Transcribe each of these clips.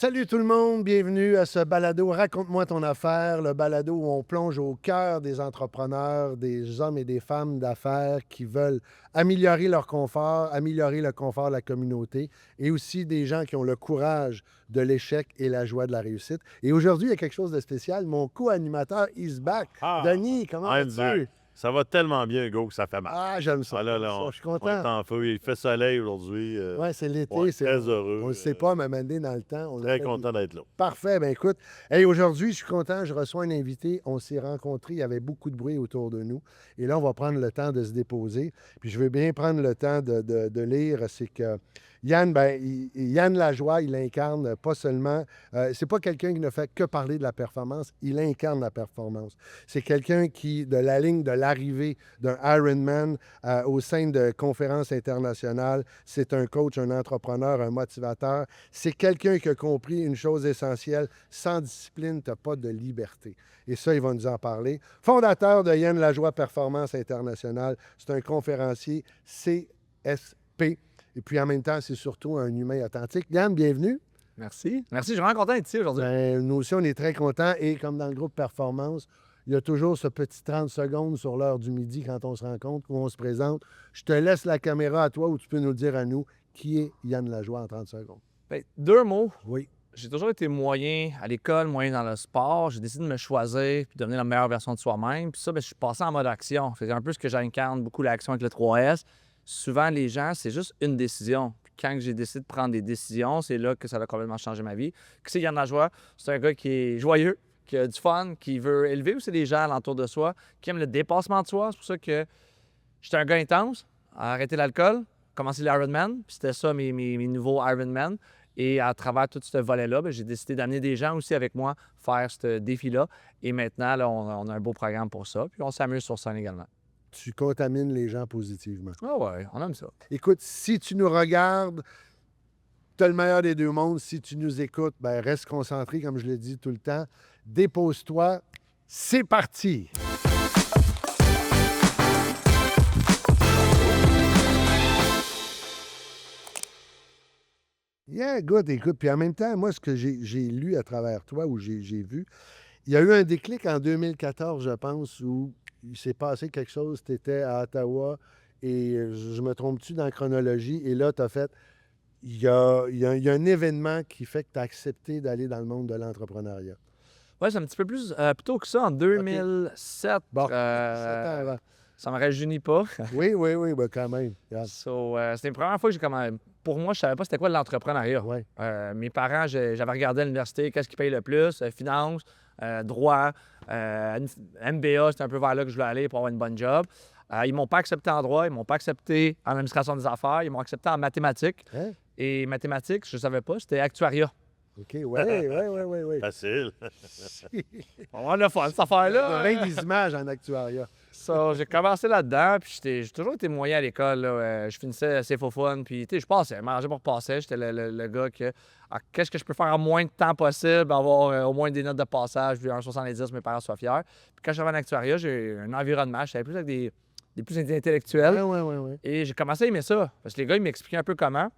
Salut tout le monde, bienvenue à ce balado Raconte-moi ton affaire, le balado où on plonge au cœur des entrepreneurs, des hommes et des femmes d'affaires qui veulent améliorer leur confort, améliorer le confort de la communauté et aussi des gens qui ont le courage de l'échec et la joie de la réussite. Et aujourd'hui, il y a quelque chose de spécial, mon co-animateur is back. Denis, comment vas-tu? Ça va tellement bien, Hugo, que ça fait mal. Ah, j'aime ça. Là, Je suis on est content. en feu. Il fait soleil aujourd'hui. Oui, c'est l'été. Ouais, très heureux. On ne le sait pas, mais maintenant, dans le temps, on Très content d'être là. Parfait. Ben écoute, hey, aujourd'hui, je suis content. Je reçois un invité. On s'est rencontrés. Il y avait beaucoup de bruit autour de nous. Et là, on va prendre le temps de se déposer. Puis je veux bien prendre le temps de lire. C'est que Yann, Yann Lajoie, il incarne pas seulement... c'est pas quelqu'un qui ne fait que parler de la performance. Il incarne la performance. C'est quelqu'un qui, de la ligne de l'arrivée d'un Ironman au sein de conférences internationales, c'est un coach, un entrepreneur, un motivateur. C'est quelqu'un qui a compris une chose essentielle. Sans discipline, tu n'as pas de liberté. Et ça, il va nous en parler. Fondateur de Yann Lajoie Performance Internationale, c'est un conférencier CSP. Et puis, en même temps, c'est surtout un humain authentique. Yann, bienvenue. Merci. Merci, je suis vraiment content d'être ici aujourd'hui. Nous aussi, on est très contents. Et comme dans le groupe Performance, il y a toujours ce petit 30 secondes sur l'heure du midi quand on se rencontre, où on se présente. Je te laisse la caméra à toi ou tu peux nous le dire à nous. Qui est Yann Lajoie en 30 secondes? Bien, 2 mots. Oui. J'ai toujours été moyen à l'école, moyen dans le sport. J'ai décidé de me choisir puis de devenir la meilleure version de soi-même. Puis ça, bien, je suis passé en mode action. C'est un peu ce que j'incarne beaucoup l'action avec le 3S. Souvent, les gens, c'est juste une décision. Puis quand j'ai décidé de prendre des décisions, c'est là que ça a complètement changé ma vie. Qui c'est Yann Lajoie? C'est un gars qui est joyeux, qui a du fun, qui veut élever aussi les gens alentour de soi, qui aime le dépassement de soi. C'est pour ça que j'étais un gars intense, à arrêter l'alcool, commencer l'Ironman. Puis c'était ça mes nouveaux Ironman. Et à travers tout ce volet-là, bien, j'ai décidé d'amener des gens aussi avec moi faire ce défi-là. Et maintenant, là, on a un beau programme pour ça. Puis on s'amuse sur scène également. Tu contamines les gens positivement. Ah ouais, on aime ça. Écoute, si tu nous regardes, tu as le meilleur des deux mondes. Si tu nous écoutes, ben reste concentré, comme je l'ai dit tout le temps. Dépose-toi. C'est parti! Yeah, good, écoute. Puis en même temps, moi, ce que j'ai lu à travers toi, ou j'ai vu, il y a eu un déclic en 2014, je pense, où il s'est passé quelque chose. Tu étais à Ottawa et je me trompe-tu dans la chronologie? Et là, tu as fait... Il y a un événement qui fait que tu as accepté d'aller dans le monde de l'entrepreneuriat. Oui, c'est un petit peu plus plutôt que ça, en 2007. Bon, 7 ans avant. Ça ne me rajeunit pas. Oui, ben quand même. Yeah. C'était la première fois que j'ai commencé. Pour moi, je ne savais pas c'était quoi l'entrepreneuriat. Ouais. Mes parents, j'avais regardé à l'université, qu'est-ce qui paye le plus, finance, droit, MBA, c'était un peu vers là que je voulais aller pour avoir une bonne job. Ils ne m'ont pas accepté en droit, ils ne m'ont pas accepté en administration des affaires, ils m'ont accepté en mathématiques. Hein? Et mathématiques, je ne savais pas, c'était actuariat. OK, oui. Facile. On a le fun, cette affaire-là. Il y a bien des images en actuariat. J'ai commencé là-dedans, puis j'ai toujours été moyen à l'école. Là. Je finissais assez faux fun, puis je passais, mangeais pour passer. J'étais le gars que qu'est-ce que je peux faire en moins de temps possible, avoir au moins des notes de passage, puis 1,70, mes parents soient fiers. Puis quand j'avais en actuariat, j'ai un environnement, je savais plus avec des plus intellectuels. Oui. Et j'ai commencé à aimer ça, parce que les gars, ils m'expliquaient un peu comment.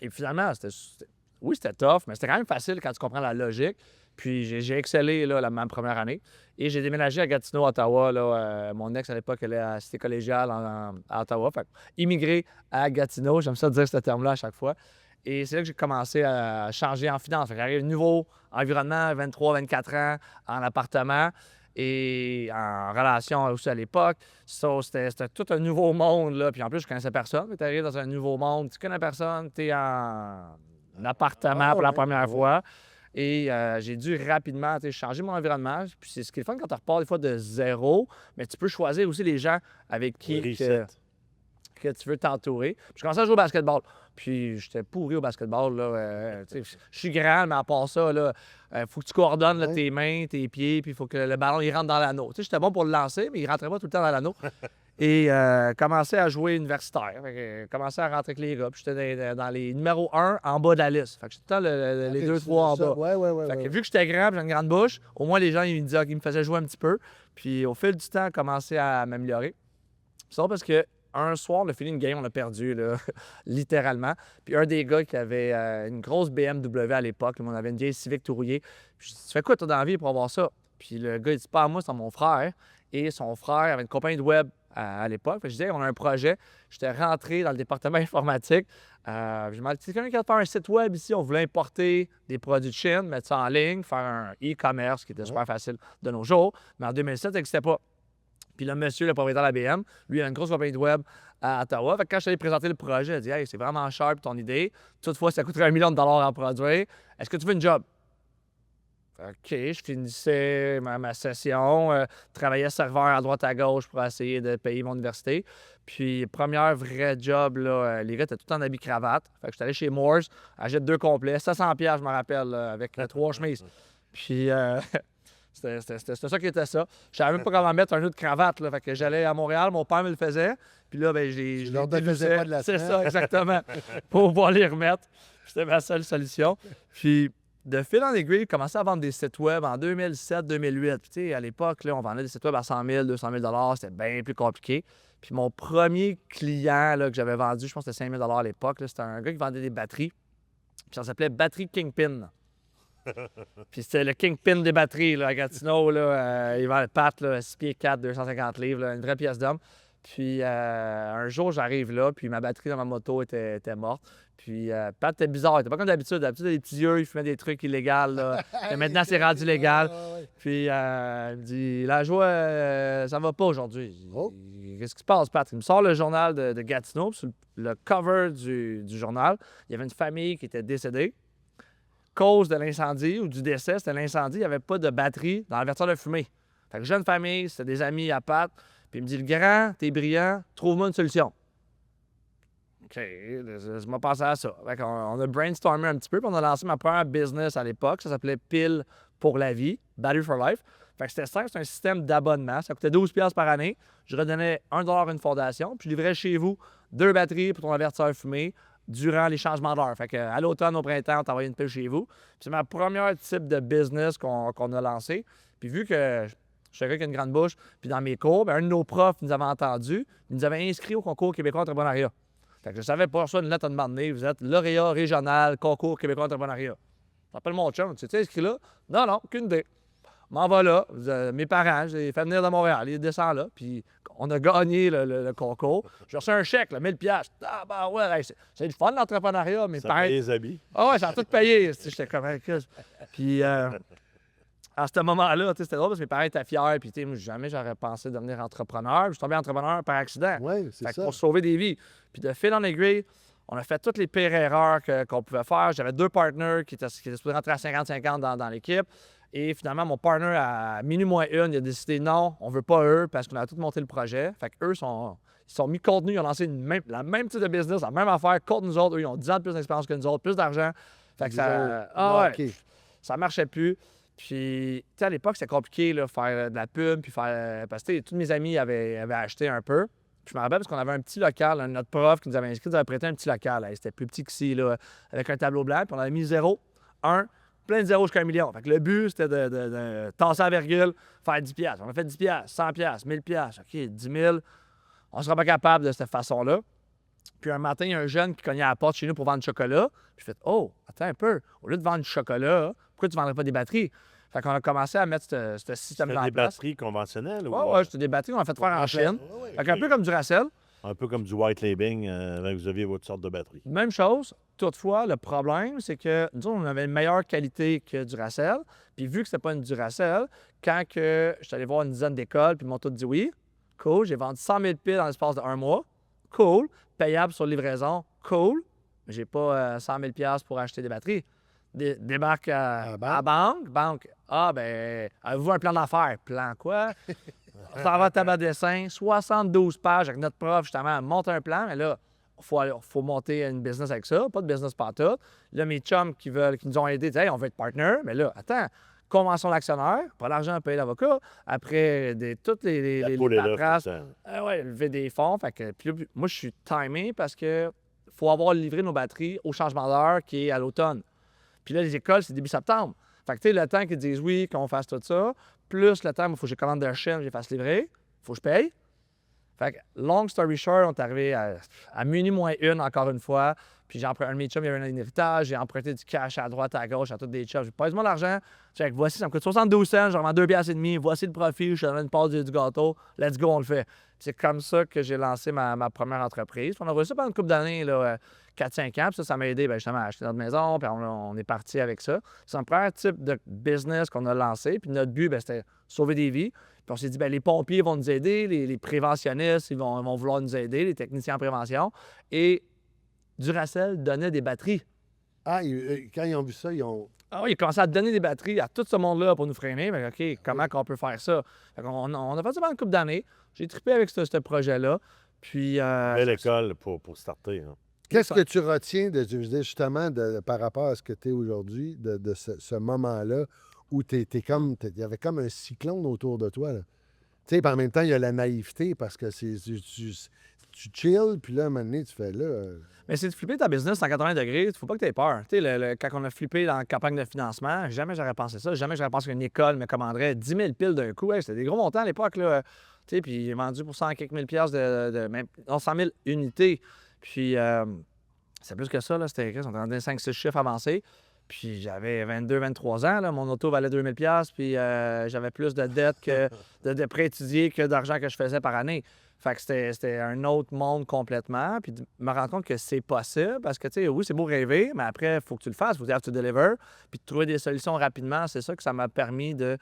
Et finalement, c'était tough, mais c'était quand même facile quand tu comprends la logique. Puis j'ai excellé là, ma première année. Et j'ai déménagé à Gatineau, Ottawa. Là, mon ex, à l'époque, elle est à Cité collégiale à Ottawa. Fait immigré à Gatineau, j'aime ça dire ce terme-là à chaque fois. Et c'est là que j'ai commencé à changer en finance. J'arrive nouveau environnement, 23, 24 ans, en appartement et en relation aussi à l'époque. C'était tout un nouveau monde. Là. Puis en plus, je connaissais personne. Tu arrives dans un nouveau monde, tu connais personne, tu es en appartement pour la première fois. Et j'ai dû rapidement changer mon environnement. Puis c'est ce qui est le fun quand tu repars des fois de zéro, mais tu peux choisir aussi les gens avec qui que tu veux t'entourer. Puis je commençais à jouer au basketball. Puis j'étais pourri au basketball. Je suis grand, mais à part ça, il faut que tu coordonnes là, tes mains, tes pieds, puis il faut que le ballon il rentre dans l'anneau. J'étais bon pour le lancer, mais il ne rentrait pas tout le temps dans l'anneau. Et commençais à jouer universitaire. Commençais à rentrer avec les gars. Puis j'étais dans les numéros 1 en bas de la liste. Fait que j'étais tout le temps les 2-3 en bas. Ouais. Vu que j'étais grand et j'ai une grande bouche, au moins les gens ils me disaient qu'ils me faisaient jouer un petit peu. Puis au fil du temps, j'ai commencé à m'améliorer. C'est ça parce que un soir, on a fini une game, on a perdu, là, littéralement. Puis un des gars qui avait une grosse BMW à l'époque, là, on avait une vieille Civic tout rouillée. Puis je dis, tu fais quoi, toi, dans la vie pour avoir ça? Puis le gars, il dit, pas à moi, c'est à mon frère. Et son frère avait une compagnie de web à l'époque. Fait que je disais, on a un projet. J'étais rentré dans le département informatique. Je m'en dit, quelqu'un qui a fait un site web ici, on voulait importer des produits de Chine, mettre ça en ligne, faire un e-commerce qui était super facile de nos jours. Mais en 2007, ça n'existait pas. Puis le monsieur, le propriétaire de la BM, lui, il a une grosse compagnie de web à Ottawa. Fait que quand je suis allé présenter le projet, il a dit, hey, c'est vraiment cher ton idée. Toutefois, ça coûterait $1 million à produire. Est-ce que tu veux une job? OK, je finissais ma session, travaillais serveur à droite à gauche pour essayer de payer mon université. Puis, première vraie job, là, les gars étaient tout en habit cravate. Fait que j'étais allé chez Moores, achète 2 complets, 700$, je me rappelle, là, avec 3 chemises. Puis, c'était ça qui était ça. Je savais même pas comment mettre un autre cravate, là. Fait que j'allais à Montréal, mon père me le faisait. Puis là, ben, je leur faisais pas de la C'est semaine. ça, exactement. Pour pouvoir les remettre. C'était ma seule solution. Puis, de fil en aiguille, j'ai commencé à vendre des sites web en 2007-2008. Puis, tu sais, à l'époque, là, on vendait des sites web à 100 000, 200 000 $. C'était bien plus compliqué. Puis, mon premier client là, que j'avais vendu, je pense que c'était 5 000 $ à l'époque, là, c'était un gars qui vendait des batteries. Puis, ça s'appelait Batterie Kingpin. Puis, c'était le Kingpin des batteries, là, à Gatineau. Là, il vendait Pat, là, 6 pieds 4, 250 livres, là, une vraie pièce d'homme. Puis, un jour, j'arrive là, puis ma batterie dans ma moto était morte. Puis, Pat était bizarre. Il était pas comme d'habitude. D'habitude, il a des petits yeux, il fumait des trucs illégaux. Là. Et maintenant, c'est rendu légal. Puis, il me dit, la joie, ça va pas aujourd'hui. Oh. Qu'est-ce qui se passe, Pat? Il me sort le journal de Gatineau. Puis sur le cover du journal, il y avait une famille qui était décédée. Cause de l'incendie ou du décès, c'était l'incendie. Il n'y avait pas de batterie dans l'avertisseur de fumée. Fait que jeune famille, c'était des amis à Pat. Puis il me dit, le grand, t'es brillant, trouve-moi une solution. OK, je m'ai pensé à ça. Fait on a brainstormé un petit peu, puis on a lancé ma première business à l'époque. Ça s'appelait Pile pour la vie, Battery for Life. Fait que c'était simple, c'est un système d'abonnement. Ça coûtait 12$ par année. Je redonnais $1 à une fondation, puis je livrais chez vous 2 batteries pour ton avertisseur fumé durant les changements d'heure. Fait que à l'automne, au printemps, on t'envoyait une pile chez vous. Puis c'est ma première type de business qu'on a lancé. Puis vu que je suis quelqu'un qui a une grande bouche, puis dans mes cours, bien, un de nos profs nous avait entendu, il nous avait inscrits au concours québécois entrepreneuriat. Fait que je savais pas ça, une lettre à demander. Vous êtes lauréat régional, concours québécois entrepreneuriat. J'appelle mon chum, tu t'es inscrit là? Non, aucune idée. M'en va là. Mes parents, je les ai fait venir de Montréal. Ils descendent là, puis on a gagné le concours. J'ai reçu un chèque, là, 1000$. Ah, ben ouais, c'est le fun, l'entrepreneuriat. Mes Ça parents. paye les habits. Ah ouais, ça a tout payé. J'étais comme. Puis. À ce moment-là, c'était drôle parce que mes parents étaient fiers, puis jamais j'aurais pensé devenir entrepreneur. Je suis tombé entrepreneur par accident. Oui, c'est Fait que ça. pour sauver des vies. Puis de fil en aiguille, on a fait toutes les pires erreurs qu'on pouvait faire. J'avais 2 partners qui étaient supposés rentrer à 50-50 dans l'équipe. Et finalement, mon partner, à minuit moins une, il a décidé non, on veut pas eux parce qu'on a tout monté le projet. Fait qu'eux, ils sont mis contre nous, ils ont lancé la même type de business, la même affaire contre nous autres. Eux, ils ont 10 ans de plus d'expérience que nous autres, plus d'argent. Fait que ça. Ça marchait plus. Puis, tu sais, à l'époque, c'était compliqué, là, faire de la pub, puis faire. Parce que tous mes amis avaient acheté un peu. Puis, je me rappelle parce qu'on avait un petit local, notre prof qui nous avait inscrit, nous avait prêté un petit local. C'était plus petit qu'ici, là, avec un tableau blanc. Puis, on avait mis 0, 1, plein de 0 jusqu'à 1 million. Fait que le but, c'était de tasser la virgule, faire 10$. On a fait 10$, 100$, 1000$. OK, 10 000. On ne sera pas capable de cette façon-là. Puis, un matin, il y a un jeune qui cognait à la porte chez nous pour vendre du chocolat. Puis, je fais, oh, attends un peu. Au lieu de vendre du chocolat, pourquoi tu ne vendrais pas des batteries? Fait qu'on a commencé à mettre ce système-là en des place. batteries conventionnelles? Oui, c'était des batteries qu'on a fait faire en Chine. Fait qu'un peu comme du Racel. Un peu comme du white labeling, vous aviez votre sorte de batterie. Même chose. Toutefois, le problème, c'est que nous, on avait une meilleure qualité que du Racel. Puis vu que c'était pas une Duracell, quand je suis allé voir une dizaine d'écoles, puis ils m'ont tous dit oui, cool, j'ai vendu 100 000 piles dans l'espace de 1 mois, cool, payable sur livraison, cool, mais j'ai pas 100 000 $ pour acheter des batteries. Débarque à la banque. Ah, ben, avez-vous un plan d'affaires? Plan quoi? On s'en va à tabac dessin, 72 pages avec notre prof, justement, monte un plan, mais là, il faut monter une business avec ça, pas de business partout. Là, mes chums qui nous ont aidés disent, hey, on veut être partner, mais là, attends, convention d'actionnaire, pas l'argent à payer l'avocat, après toutes les paperasses, lever des fonds. Fait que, puis là, moi, je suis timé parce que faut avoir livré nos batteries au changement d'heure qui est à l'automne. Puis là, les écoles, c'est début septembre. Fait que, tu sais, le temps qu'ils disent oui, qu'on fasse tout ça, plus le temps, il faut que je commande de la Chine, je les fasse livrer, il faut que je paye. Fait que, long story short, on est arrivé à minuit moins une, encore une fois. Puis j'ai emprunté un de mes chums, il y avait un héritage, j'ai emprunté du cash à droite, à gauche, à toutes des chums. J'ai pas besoin d'argent. J'ai dit, voici, ça me coûte 72 cents, j'en vends 2 piastres et demi, voici le profit, je te donne une part du gâteau, let's go, on le fait. C'est comme ça que j'ai lancé ma première entreprise. Puis on a reçu ça pendant une couple d'années, 4-5 ans, puis ça m'a aidé justement à acheter notre maison, puis on est parti avec ça. C'est un premier type de business qu'on a lancé, puis notre but, c'était sauver des vies. Puis on s'est dit, les pompiers vont nous aider, les préventionnistes, ils vont vouloir nous aider, les techniciens en prévention. Et Duracell donnait des batteries. Ah, quand ils ont vu ça, ils ont... Ah oui, ils commençaient à donner des batteries à tout ce monde-là pour nous freiner. Mais OK, comment qu'on peut faire ça? On a fait ça pendant une couple d'années. J'ai trippé avec ce projet-là. Puis... Belle école pour starter. Hein. Qu'est-ce que tu retiens justement par rapport à ce que tu es aujourd'hui, de ce moment-là où il y avait comme un cyclone autour de toi, là? Tu sais, en même temps, il y a la naïveté parce que tu chill, puis là, à un moment donné, tu fais là... Mais c'est de flipper ta business 180 degrés. Il faut pas que tu aies peur. Tu sais, quand on a flippé dans la campagne de financement, jamais j'aurais pensé ça. Jamais j'aurais pensé qu'une école me commanderait 10 000 piles d'un coup. Hey, c'était des gros montants à l'époque, là. Tu sais, puis j'ai vendu pour 100 quelques mille piastres même 100 000 unités. Puis c'est plus que ça, là. C'était on était dans des 5-6 chiffres avancés. Puis j'avais 22-23 ans, là. Mon auto valait 2000 piastres, puis j'avais plus de dettes que de prêts étudiés que d'argent que je faisais par année. Fait que c'était un autre monde complètement. Puis de me rendre compte que c'est possible parce que, tu sais, oui, c'est beau rêver, mais après, il faut que tu le fasses. Il faut que tu deliver. Puis de trouver des solutions rapidement, c'est ça que ça m'a permis de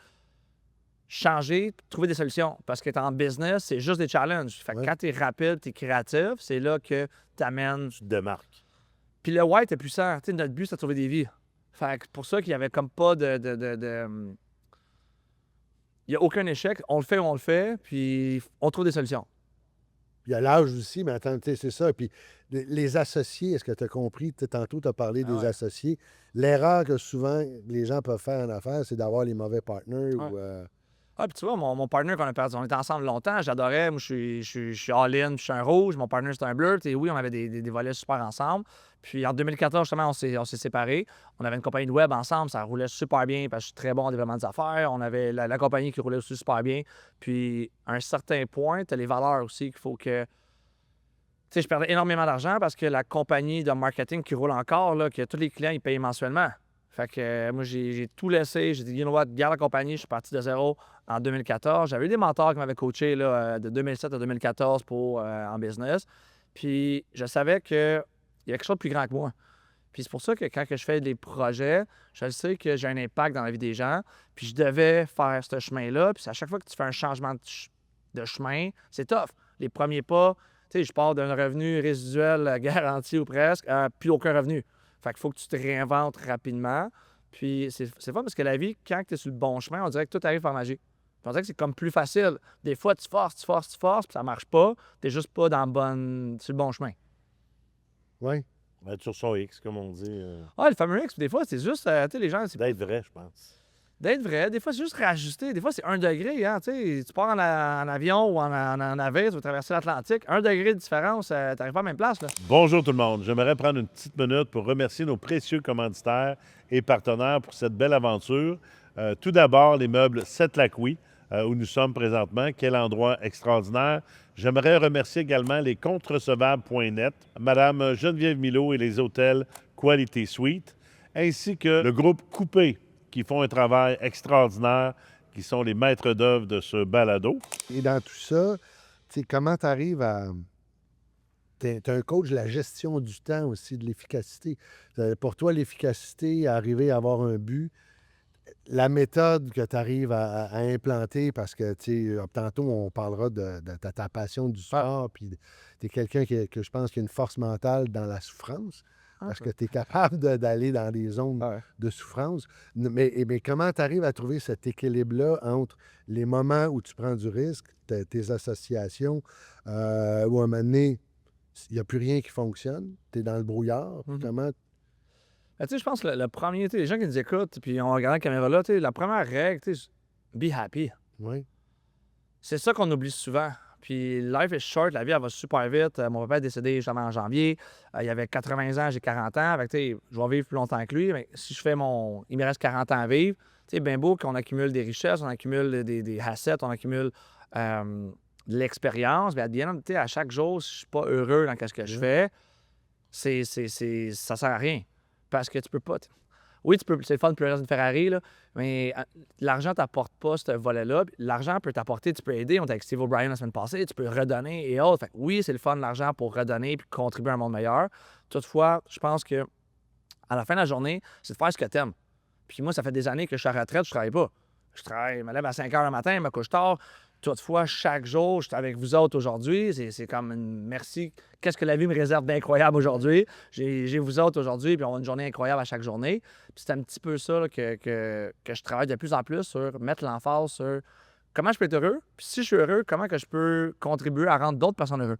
changer, trouver des solutions. Parce que tu es en business, c'est juste des challenges. Fait que quand tu es rapide, tu es créatif, c'est là que tu amènes. Tu te démarques. Puis le why était puissant. Tu sais, notre but, c'est de sauver des vies. Fait que pour ça qu'il n'y avait comme pas de... Il n'y a aucun échec. On le fait ou on le fait, puis on trouve des solutions. Il y a l'âge aussi, mais attends, tu sais, c'est ça. Puis les associés, est-ce que tu as compris? Tantôt, tu as parlé des associés. L'erreur que souvent les gens peuvent faire en affaires, c'est d'avoir les mauvais partners. Ou, Ah, puis tu vois, mon partner qu'on a perdu, on était ensemble longtemps, j'adorais. Moi, je suis all-in, je suis un rouge. Mon partner, c'est un bleu. Et oui, on avait des volets super ensemble. Puis en 2014, justement, on s'est séparés. On avait une compagnie de web ensemble, ça roulait super bien parce que je suis très bon en développement des affaires. On avait la compagnie qui roulait aussi super bien. Puis à un certain point, tu as les valeurs aussi qu'il faut que... Tu sais, je perdais énormément d'argent parce que la compagnie de marketing qui roule encore, là, que tous les clients, ils payent mensuellement. Fait que moi, j'ai tout laissé. J'ai dit, you know what, garde la compagnie. Je suis parti de zéro en 2014. J'avais eu des mentors qui m'avaient coaché là, de 2007 à 2014 en business. Puis je savais qu'il y avait quelque chose de plus grand que moi. Puis c'est pour ça que quand je fais des projets, je sais que j'ai un impact dans la vie des gens. Puis je devais faire ce chemin-là. Puis à chaque fois que tu fais un changement de chemin, c'est tough. Les premiers pas, tu sais, je pars d'un revenu résiduel garanti ou presque à plus aucun revenu. Fait qu'il faut que tu te réinventes rapidement. Puis c'est fun parce que la vie, quand tu es sur le bon chemin, on dirait que tout arrive par magie. Puis on dirait que c'est comme plus facile. Des fois, tu forces, puis ça marche pas. T'es juste pas sur le bon chemin. Oui. Sur son X, comme on dit. Ah, le fameux X, des fois, c'est juste, tu sais, les gens... D'être vrai, je pense. D'être vrai. Des fois, c'est juste réajuster. Des fois, c'est 1 degré. Hein, tu pars en avion ou en navire, tu vas traverser l'Atlantique. 1 degré de différence, tu n'arrives pas à la même place. Là. Bonjour tout le monde. J'aimerais prendre une petite minute pour remercier nos précieux commanditaires et partenaires pour cette belle aventure. Tout d'abord, les meubles Sept-Lac-Oui, où nous sommes présentement. Quel endroit extraordinaire. J'aimerais remercier également les compterecevables.net, Madame Geneviève Milot et les hôtels Quality Suite, ainsi que le groupe Coupé, qui font un travail extraordinaire, qui sont les maîtres d'œuvre de ce balado. Et dans tout ça, tu sais, comment tu arrives à... Tu es un coach de la gestion du temps aussi, de l'efficacité. Pour toi, l'efficacité, arriver à avoir un but, la méthode que tu arrives à implanter, parce que, tu sais, tantôt, on parlera de ta passion du sport, puis tu es quelqu'un que je pense qui a une force mentale dans la souffrance. Parce que tu es capable d'aller dans des zones de souffrance. Mais comment tu arrives à trouver cet équilibre-là entre les moments où tu prends du risque, tes associations, où à un moment donné, il n'y a plus rien qui fonctionne, tu es dans le brouillard. Comment... Tu sais, je pense que le premier, les gens qui nous écoutent, puis on regarde la caméra-là, la première règle, be happy. Oui. C'est ça qu'on oublie souvent. Puis life is short, la vie, elle va super vite. Mon papa est décédé justement en janvier. Il avait 80 ans, j'ai 40 ans. Fait que, je vais vivre plus longtemps que lui. Mais si je fais il me reste 40 ans à vivre. C'est bien beau qu'on accumule des richesses, on accumule des assets, on accumule de l'expérience. Mais à chaque jour, si je suis pas heureux dans ce que je fais, ça sert à rien. Parce que tu peux pas... Oui, c'est le fun de pleurer dans une Ferrari, là, mais l'argent t'apporte pas ce volet-là. L'argent peut t'apporter, tu peux aider. On était avec Steve O'Brien la semaine passée, tu peux redonner et autres. Fait que oui, c'est le fun, l'argent, pour redonner puis contribuer à un monde meilleur. Toutefois, je pense que à la fin de la journée, c'est de faire ce que t'aimes. Puis moi, ça fait des années que je suis à la retraite, je travaille pas. Je me lève à 5 h le matin, je me couche tard. Toutefois, chaque jour, je suis avec vous autres aujourd'hui. C'est comme une merci. Qu'est-ce que la vie me réserve d'incroyable aujourd'hui? J'ai vous autres aujourd'hui, puis on a une journée incroyable à chaque journée. Puis c'est un petit peu ça là, que je travaille de plus en plus sur mettre l'emphase sur comment je peux être heureux. Puis si je suis heureux, comment que je peux contribuer à rendre d'autres personnes heureux.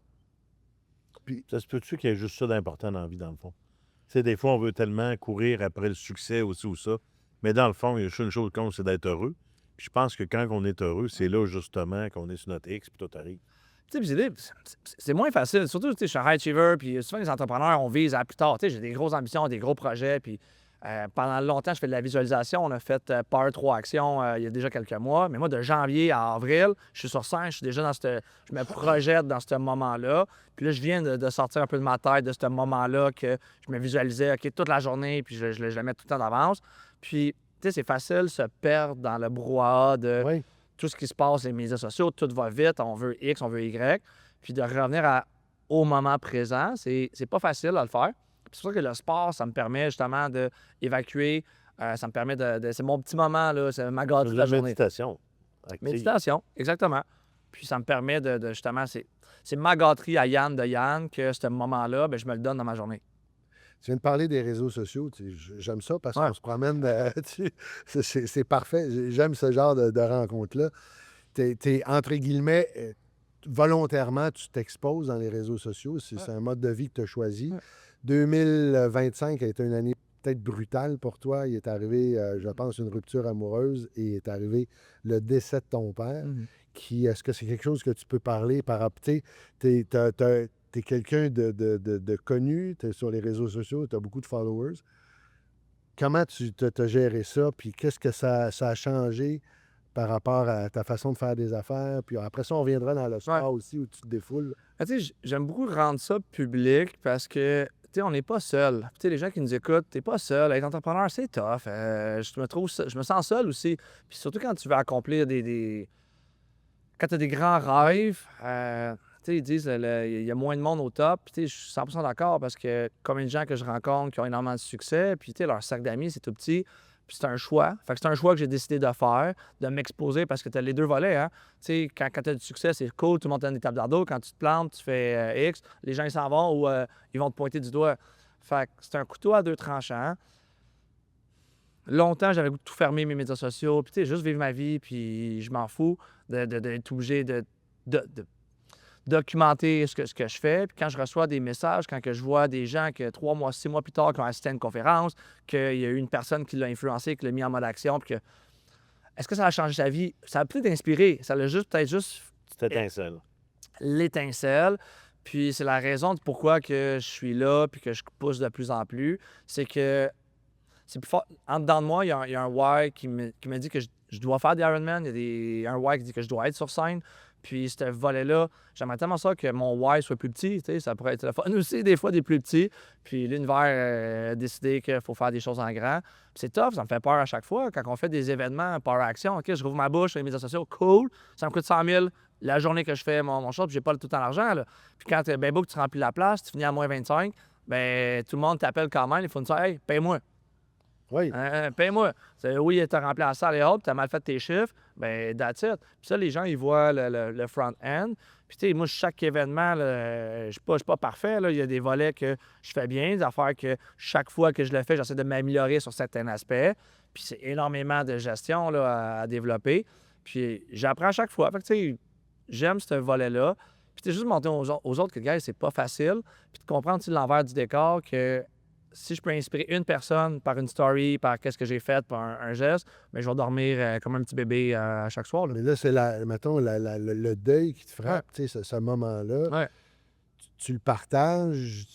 Puis ça se peut-tu qu'il y ait juste ça d'important dans la vie, dans le fond? Tu sais, des fois, on veut tellement courir après le succès aussi ou ça. Mais dans le fond, il y a juste une chose qui compte, c'est d'être heureux. Puis je pense que quand on est heureux, c'est là justement qu'on est sur notre X, puis tout arrive. Tu sais, c'est moins facile. Surtout, tu sais, je suis un high achiever, puis souvent, les entrepreneurs, on vise à plus tard. Tu sais, j'ai des grosses ambitions, des gros projets, puis pendant longtemps, je fais de la visualisation. On a fait Power 3 Actions il y a déjà quelques mois. Mais moi, de janvier à avril, je suis sur scène, je suis déjà dans je me projette dans ce moment-là. Puis là, je viens de sortir un peu de ma tête de ce moment-là que je me visualisais, OK, toute la journée, puis je le mets tout le temps d'avance. Puis, tu sais, c'est facile de se perdre dans le brouhaha de tout ce qui se passe, les médias sociaux, tout va vite, on veut X, on veut Y. Puis de revenir au moment présent, c'est pas facile à le faire. C'est pour ça que le sport, ça me permet justement d'évacuer, ça me permet c'est mon petit moment, là, c'est ma gâterie de la journée. Méditation. Méditation, exactement. Puis ça me permet de justement, c'est ma gâterie à Yann de Yann que ce moment-là, ben, je me le donne dans ma journée. Tu viens de parler des réseaux sociaux. J'aime ça parce qu'on se promène. C'est parfait. J'aime ce genre de rencontre-là. Entre guillemets, volontairement, tu t'exposes dans les réseaux sociaux. C'est un mode de vie que tu as choisi. 2025 a été une année peut-être brutale pour toi. Il est arrivé, je pense, une rupture amoureuse et il est arrivé le décès de ton père. Est-ce que c'est quelque chose que tu peux parler par rapport? Tu es quelqu'un de connu, tu es sur les réseaux sociaux, tu as beaucoup de followers. Comment tu as géré ça? Puis qu'est-ce que ça a changé par rapport à ta façon de faire des affaires? Puis après ça, on reviendra dans le sport aussi où tu te défoules. Tu sais, j'aime beaucoup rendre ça public parce que, tu sais, on n'est pas seul. Tu sais, les gens qui nous écoutent, t'es pas seul. Être entrepreneur, c'est tough. Je me sens seul aussi. Puis surtout quand tu veux accomplir quand tu as des grands rêves, tu sais, ils disent il y a moins de monde au top. Puis, tu sais, je suis 100% d'accord parce que combien de gens que je rencontre qui ont énormément de succès, puis, tu sais, leur cercle d'amis, c'est tout petit. Puis c'est un choix. Fait que c'est un choix que j'ai décidé de faire, de m'exposer parce que tu as les deux volets. Hein? Tu sais, quand tu as du succès, c'est cool, tout le monde te donne des tapes dans le dos. Quand tu te plantes, tu fais X, les gens ils s'en vont ou ils vont te pointer du doigt. Fait que c'est un couteau à deux tranchants. Longtemps, j'avais tout fermé mes médias sociaux, puis tu sais, juste vivre ma vie, puis je m'en fous d'être obligé de documenter ce que je fais. Puis quand je reçois des messages, quand que je vois des gens que 3 mois, 6 mois plus tard, qui ont assisté à une conférence, qu'il y a eu une personne qui l'a influencé, qui l'a mis en mode action, puis que... Est-ce que ça a changé sa vie? Ça a peut-être inspiré. Ça l'a peut-être juste... Cette étincelle. L'étincelle. Puis c'est la raison de pourquoi que je suis là, puis que je pousse de plus en plus. C'est que c'est plus fort. En dedans de moi, il y a un why qui me dit que je dois faire des Ironman. Il y a un why qui dit que je dois être sur scène. Puis ce volet-là, j'aimerais tellement ça que mon why soit plus petit. Ça pourrait être le fun aussi, des fois, des plus petits. Puis l'univers a décidé qu'il faut faire des choses en grand. Puis c'est tough, ça me fait peur à chaque fois. Quand on fait des événements par action, OK, je rouvre ma bouche sur les médias sociaux, cool, ça me coûte 100 000 la journée que je fais mon show, puis j'ai pas tout le temps l'argent. Là. Puis quand ben beau que tu remplis la place, tu finis à moins 25, ben tout le monde t'appelle quand même, il faut nous dire « Hey, paye-moi ». Oui. Paye-moi. Oui, tu as rempli la salle et autres, tu as mal fait tes chiffres, ben that's it. Puis ça, les gens, ils voient le front-end. Puis tu sais, moi, chaque événement, je suis pas parfait. Là. Il y a des volets que je fais bien, des affaires que chaque fois que je le fais, j'essaie de m'améliorer sur certains aspects. Puis c'est énormément de gestion là, à développer. Puis j'apprends à chaque fois. Fait que tu sais, j'aime ce volet-là. Puis tu sais, juste montrer aux autres que, gars, c'est pas facile. Puis de comprendre l'envers du décor que si je peux inspirer une personne par une story, par qu'est-ce que j'ai fait, par un geste, mais je vais dormir comme un petit bébé à chaque soir. Là. Mais là, c'est mettons, le deuil qui te frappe, tu sais, ce moment-là. Ouais. Tu le partages.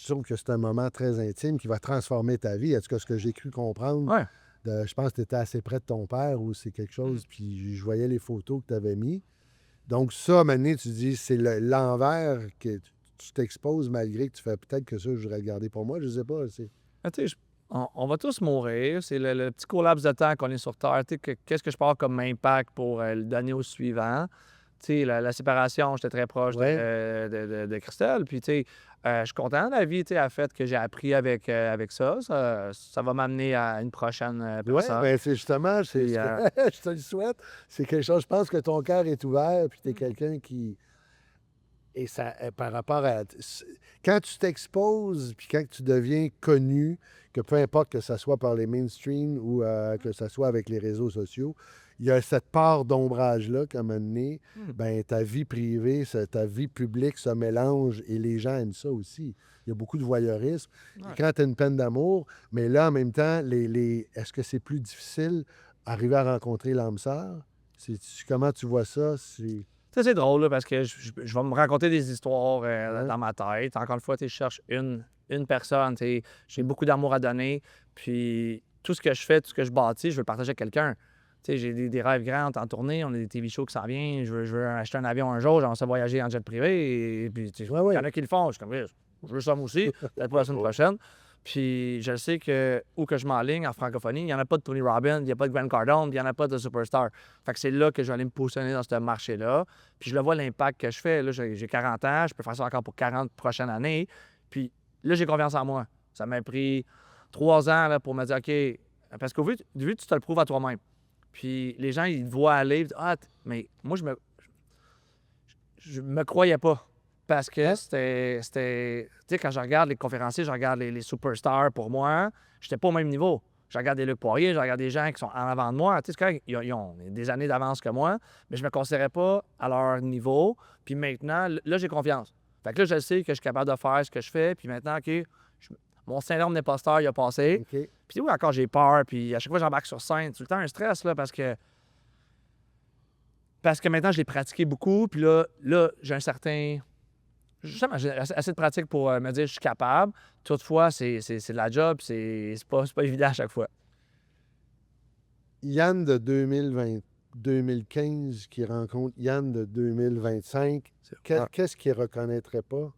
Je trouve que c'est un moment très intime qui va transformer ta vie. En tout cas, ce que j'ai cru comprendre, Ouais. je pense que tu étais assez près de ton père ou c'est quelque chose, puis je voyais les photos que tu avais mis. Donc, ça, à un moment donné, tu dis, c'est l'envers que tu t'exposes malgré que tu fais peut-être que ça, je voudrais le garder pour moi. Je sais pas. Ah, tu sais, on va tous mourir. C'est le petit court laps de temps qu'on est sur Terre. Tu sais, qu'est-ce que je peux avoir comme impact pour le donner au suivant? Tu sais, la séparation, j'étais très proche Ouais. de Christelle. Puis, tu sais, je suis content de la vie, tu sais, à fait que j'ai appris avec ça. Ça va m'amener à une prochaine Oui, personne. bien, c'est justement, Puis, je te le souhaite. C'est quelque chose, je pense que ton cœur est ouvert, puis tu es quelqu'un qui. Et ça, par rapport à. Quand tu t'exposes, puis quand tu deviens connu, que peu importe que ce soit par les mainstream ou que ce soit avec les réseaux sociaux, il y a cette part d'ombrage-là qu'à un moment donné, ben, ta vie privée, ta vie publique se mélange et les gens aiment ça aussi. Il y a beaucoup de voyeurisme. Ouais. Quand tu as une peine d'amour, mais là, en même temps, est-ce que c'est plus difficile d'arriver à rencontrer l'âme sœur? Comment tu vois ça? tu sais, c'est drôle, là, parce que je vais me raconter des histoires Ouais. dans ma tête. Encore une fois, tu sais, je cherche une personne. Tu sais, j'ai beaucoup d'amour à donner. Puis tout ce que je fais, tout ce que je bâtis, je veux le partager avec quelqu'un. Tu sais, j'ai des rêves grands en tournée. On a des TV shows qui s'en viennent. Je veux acheter un avion un jour. J'aimerais ça voyager en jet privé. Et puis, tu sais, Ouais, ouais. il y en a qui le font. Je suis comme, je veux ça moi aussi. Peut-être pas la semaine prochaine. Puis je sais que où que je m'enligne en francophonie, il n'y en a pas de Tony Robbins, il n'y a pas de Grant Cardone, il n'y en a pas de Superstar. Fait que c'est là que je vais aller me positionner dans ce marché-là. Puis je le vois l'impact que je fais. Là, j'ai 40 ans, je peux faire ça encore pour 40 prochaines années. Puis là, j'ai confiance en moi. Ça m'a pris 3 ans là, pour me dire, OK, parce qu'au vu, tu te le prouves à toi-même. Puis les gens, ils te voient aller, ils disent, mais moi, je me croyais pas. Parce que c'était. Tu sais, quand je regarde les conférenciers, je regarde les superstars pour moi, j'étais pas au même niveau. Je regarde des Luc Poirier, je regarde des gens qui sont en avant de moi. Tu sais, c'est correct, ils ont des années d'avance que moi, mais je me considérais pas à leur niveau. Puis maintenant, là, j'ai confiance. Fait que là, je sais que je suis capable de faire ce que je fais. Puis maintenant, OK, mon syndrome d'imposteur, il a passé. OK. Puis oui, encore, j'ai peur. Puis à chaque fois que j'embarque sur scène, c'est tout le temps un stress, là, parce que maintenant, je l'ai pratiqué beaucoup. Puis là j'ai un certain. Justement, j'ai assez de pratique pour me dire que je suis capable. Toutefois, c'est de la job, c'est pas évident à chaque fois. Yann de 2015 qui rencontre Yann de 2025, qu'est-ce qu'il ne reconnaîtrait pas?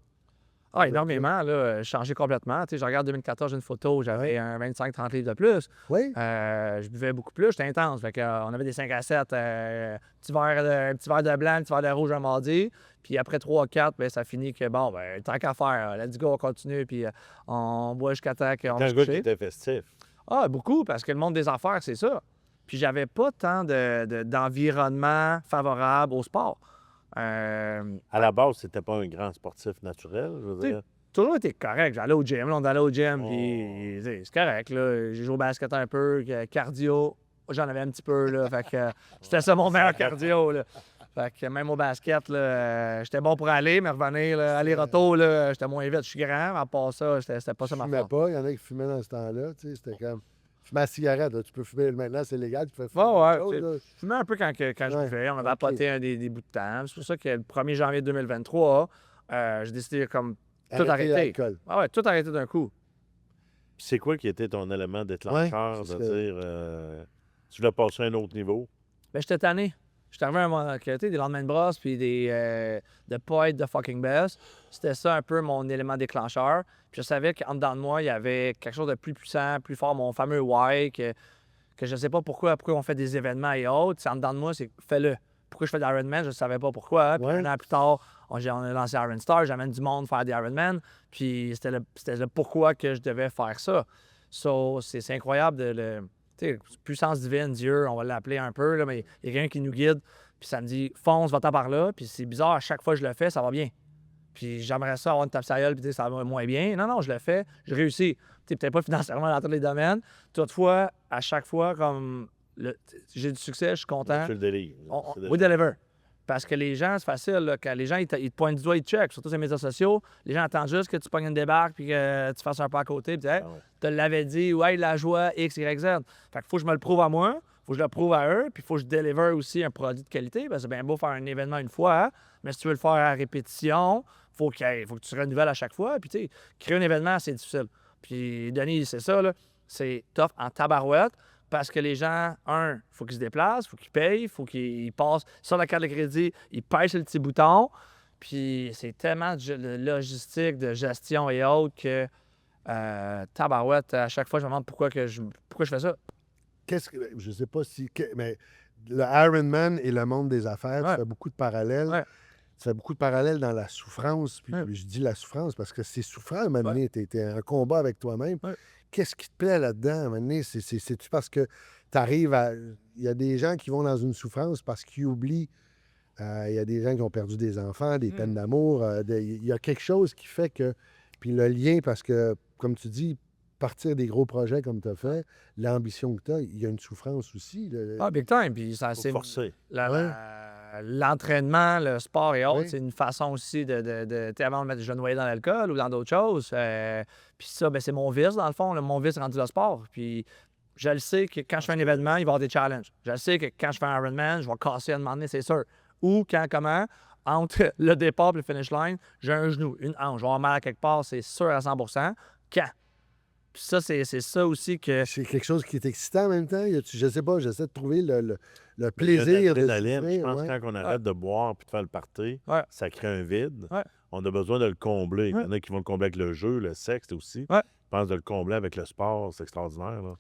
Ah, énormément, là, changé complètement. Tu sais, je regarde 2014, j'ai une photo, j'avais un 25-30 livres de plus. Oui? Je buvais beaucoup plus, j'étais intense. Fait que, on avait des 5 à 7, un petit verre de blanc, un petit verre de rouge un mardi. Puis après 3-4, ben, ça finit que, bon, ben, tant qu'à faire, let's go, on continue, puis on boit jusqu'à temps qu'on T'es va un se gars qui coucher. était festif. Ah, beaucoup, parce que le monde des affaires, c'est ça. Puis j'avais pas tant d'environnement favorable au sport. À la base, c'était pas un grand sportif naturel, je veux Tu sais, dire. toujours été correct. J'allais au gym, là, on allait au gym, Oh. puis tu sais, c'est correct. Là. J'ai joué au basket un peu, cardio, j'en avais un petit peu, là, fait que c'était ça mon meilleur cardio, là. Fait que même au basket, là, j'étais bon pour aller, mais revenir, là, aller-retour, là, j'étais moins vite. Je suis grand, mais à part ça, c'était pas ça ma fumais force. pas. Il y en a qui fumaient dans ce temps-là. Tu sais, c'était comme. Fumer la cigarette, là, tu peux fumer. Maintenant, c'est légal. Tu peux fumer. Ouais, autre chose, là. je fumais un peu quand je Ouais, buvais. On avait ok. apporté des bouts de temps. C'est pour ça que le 1er janvier 2023, j'ai décidé comme tout arrêter. l'alcool. Ah ouais, tout arrêter d'un coup. Puis c'est quoi qui était ton élément déclencheur Ouais, c'est de ce dire tu l'as passé à un autre niveau? Ben, j'étais tanné. J'étais arrivé à un moment que, tu sais, des lendemains de brosse puis de pas être de fucking best. C'était ça un peu mon élément déclencheur. Puis je savais qu'en dedans de moi, il y avait quelque chose de plus puissant, plus fort, mon fameux why, que je sais pas pourquoi on fait des événements et autres. C'est en dedans de moi, c'est fais-le. Pourquoi je fais d'Ironman, je ne savais pas pourquoi. Puis Ouais. un an plus tard, on a lancé Iron Star, j'amène du monde faire des Ironman. Puis c'était le pourquoi que je devais faire ça. So, c'est incroyable de tu sais, puissance divine, Dieu, on va l'appeler un peu, là, mais il y a quelqu'un qui nous guide, puis ça me dit fonce, va-t'en par là, puis c'est bizarre, à chaque fois que je le fais, ça va bien. Puis j'aimerais ça avoir une tape sur la gueule, puis dire ça va moins bien. Non, je le fais, je réussis. Tu sais, peut-être pas financièrement dans tous les domaines. Toutefois, à chaque fois, comme j'ai du succès, je suis content. Tu le délivres. We deliver. Parce que les gens, c'est facile, là, quand les gens ils te pointent du doigt, ils te checkent, surtout sur les médias sociaux. Les gens attendent juste que tu pognes une débarque puis que tu fasses un pas à côté. Puis, hey, te l'avais dit, ouais, la joie, X, Y, Z. Fait que faut que je me le prouve à moi, faut que je le prouve à eux, puis faut que je deliver aussi un produit de qualité. Parce que c'est bien beau faire un événement une fois, hein, mais si tu veux le faire à répétition, faut que tu renouvelles à chaque fois. Puis, tu sais, créer un événement, c'est difficile. Puis, Denis, c'est ça, là, c'est tough en tabarouette. Parce que les gens, il faut qu'ils se déplacent, il faut qu'ils payent, il faut qu'ils passent sur la carte de crédit, ils pèsent sur le petit bouton. Puis c'est tellement de logistique, de gestion et autres que tabarouette, à chaque fois, je me demande pourquoi je fais ça. Je ne sais pas si... mais le Ironman et le monde des affaires, Ouais. tu fais beaucoup de parallèles. Ouais. Tu fais beaucoup de parallèles dans la souffrance. Puis Ouais. je dis la souffrance parce que c'est souffrant à un moment donné. Tu es en combat avec toi-même. Ouais. Qu'est-ce qui te plaît là-dedans à un moment donné? C'est-tu parce que tu arrives à... Il y a des gens qui vont dans une souffrance parce qu'ils oublient. Il y a des gens qui ont perdu des enfants, des peines d'amour. Il y a quelque chose qui fait que... Puis le lien, parce que, comme tu dis, partir des gros projets comme tu as fait, l'ambition que tu as, il y a une souffrance aussi. Big time. Puis ça, Faut c'est forcer. l'entraînement, le sport et autres, Oui. c'est une façon aussi de avant de mettre je noyer dans l'alcool ou dans d'autres choses. Puis ça, ben, c'est mon vice, dans le fond. Mon vice rendu le sport. Puis je le sais que quand je fais un événement, il va y avoir des challenges. Je le sais que quand je fais un Ironman, je vais casser à un moment donné, c'est sûr. Ou comment, entre le départ et le finish line, j'ai un genou, une hanche, je vais avoir mal à quelque part, c'est sûr à 100 Quand? Puis ça, c'est ça aussi que... C'est quelque chose qui est excitant en même temps. Je sais pas, j'essaie de trouver le Il y a plaisir de l'adrénaline. Je souffrir, pense ouais. que quand on arrête de boire puis de faire le party, Ouais. ça crée un vide. Ouais. On a besoin de le combler. Il Ouais. y en a qui vont le combler avec le jeu, le sexe aussi. Ouais. Je pense de le combler avec le sport, c'est extraordinaire. Là.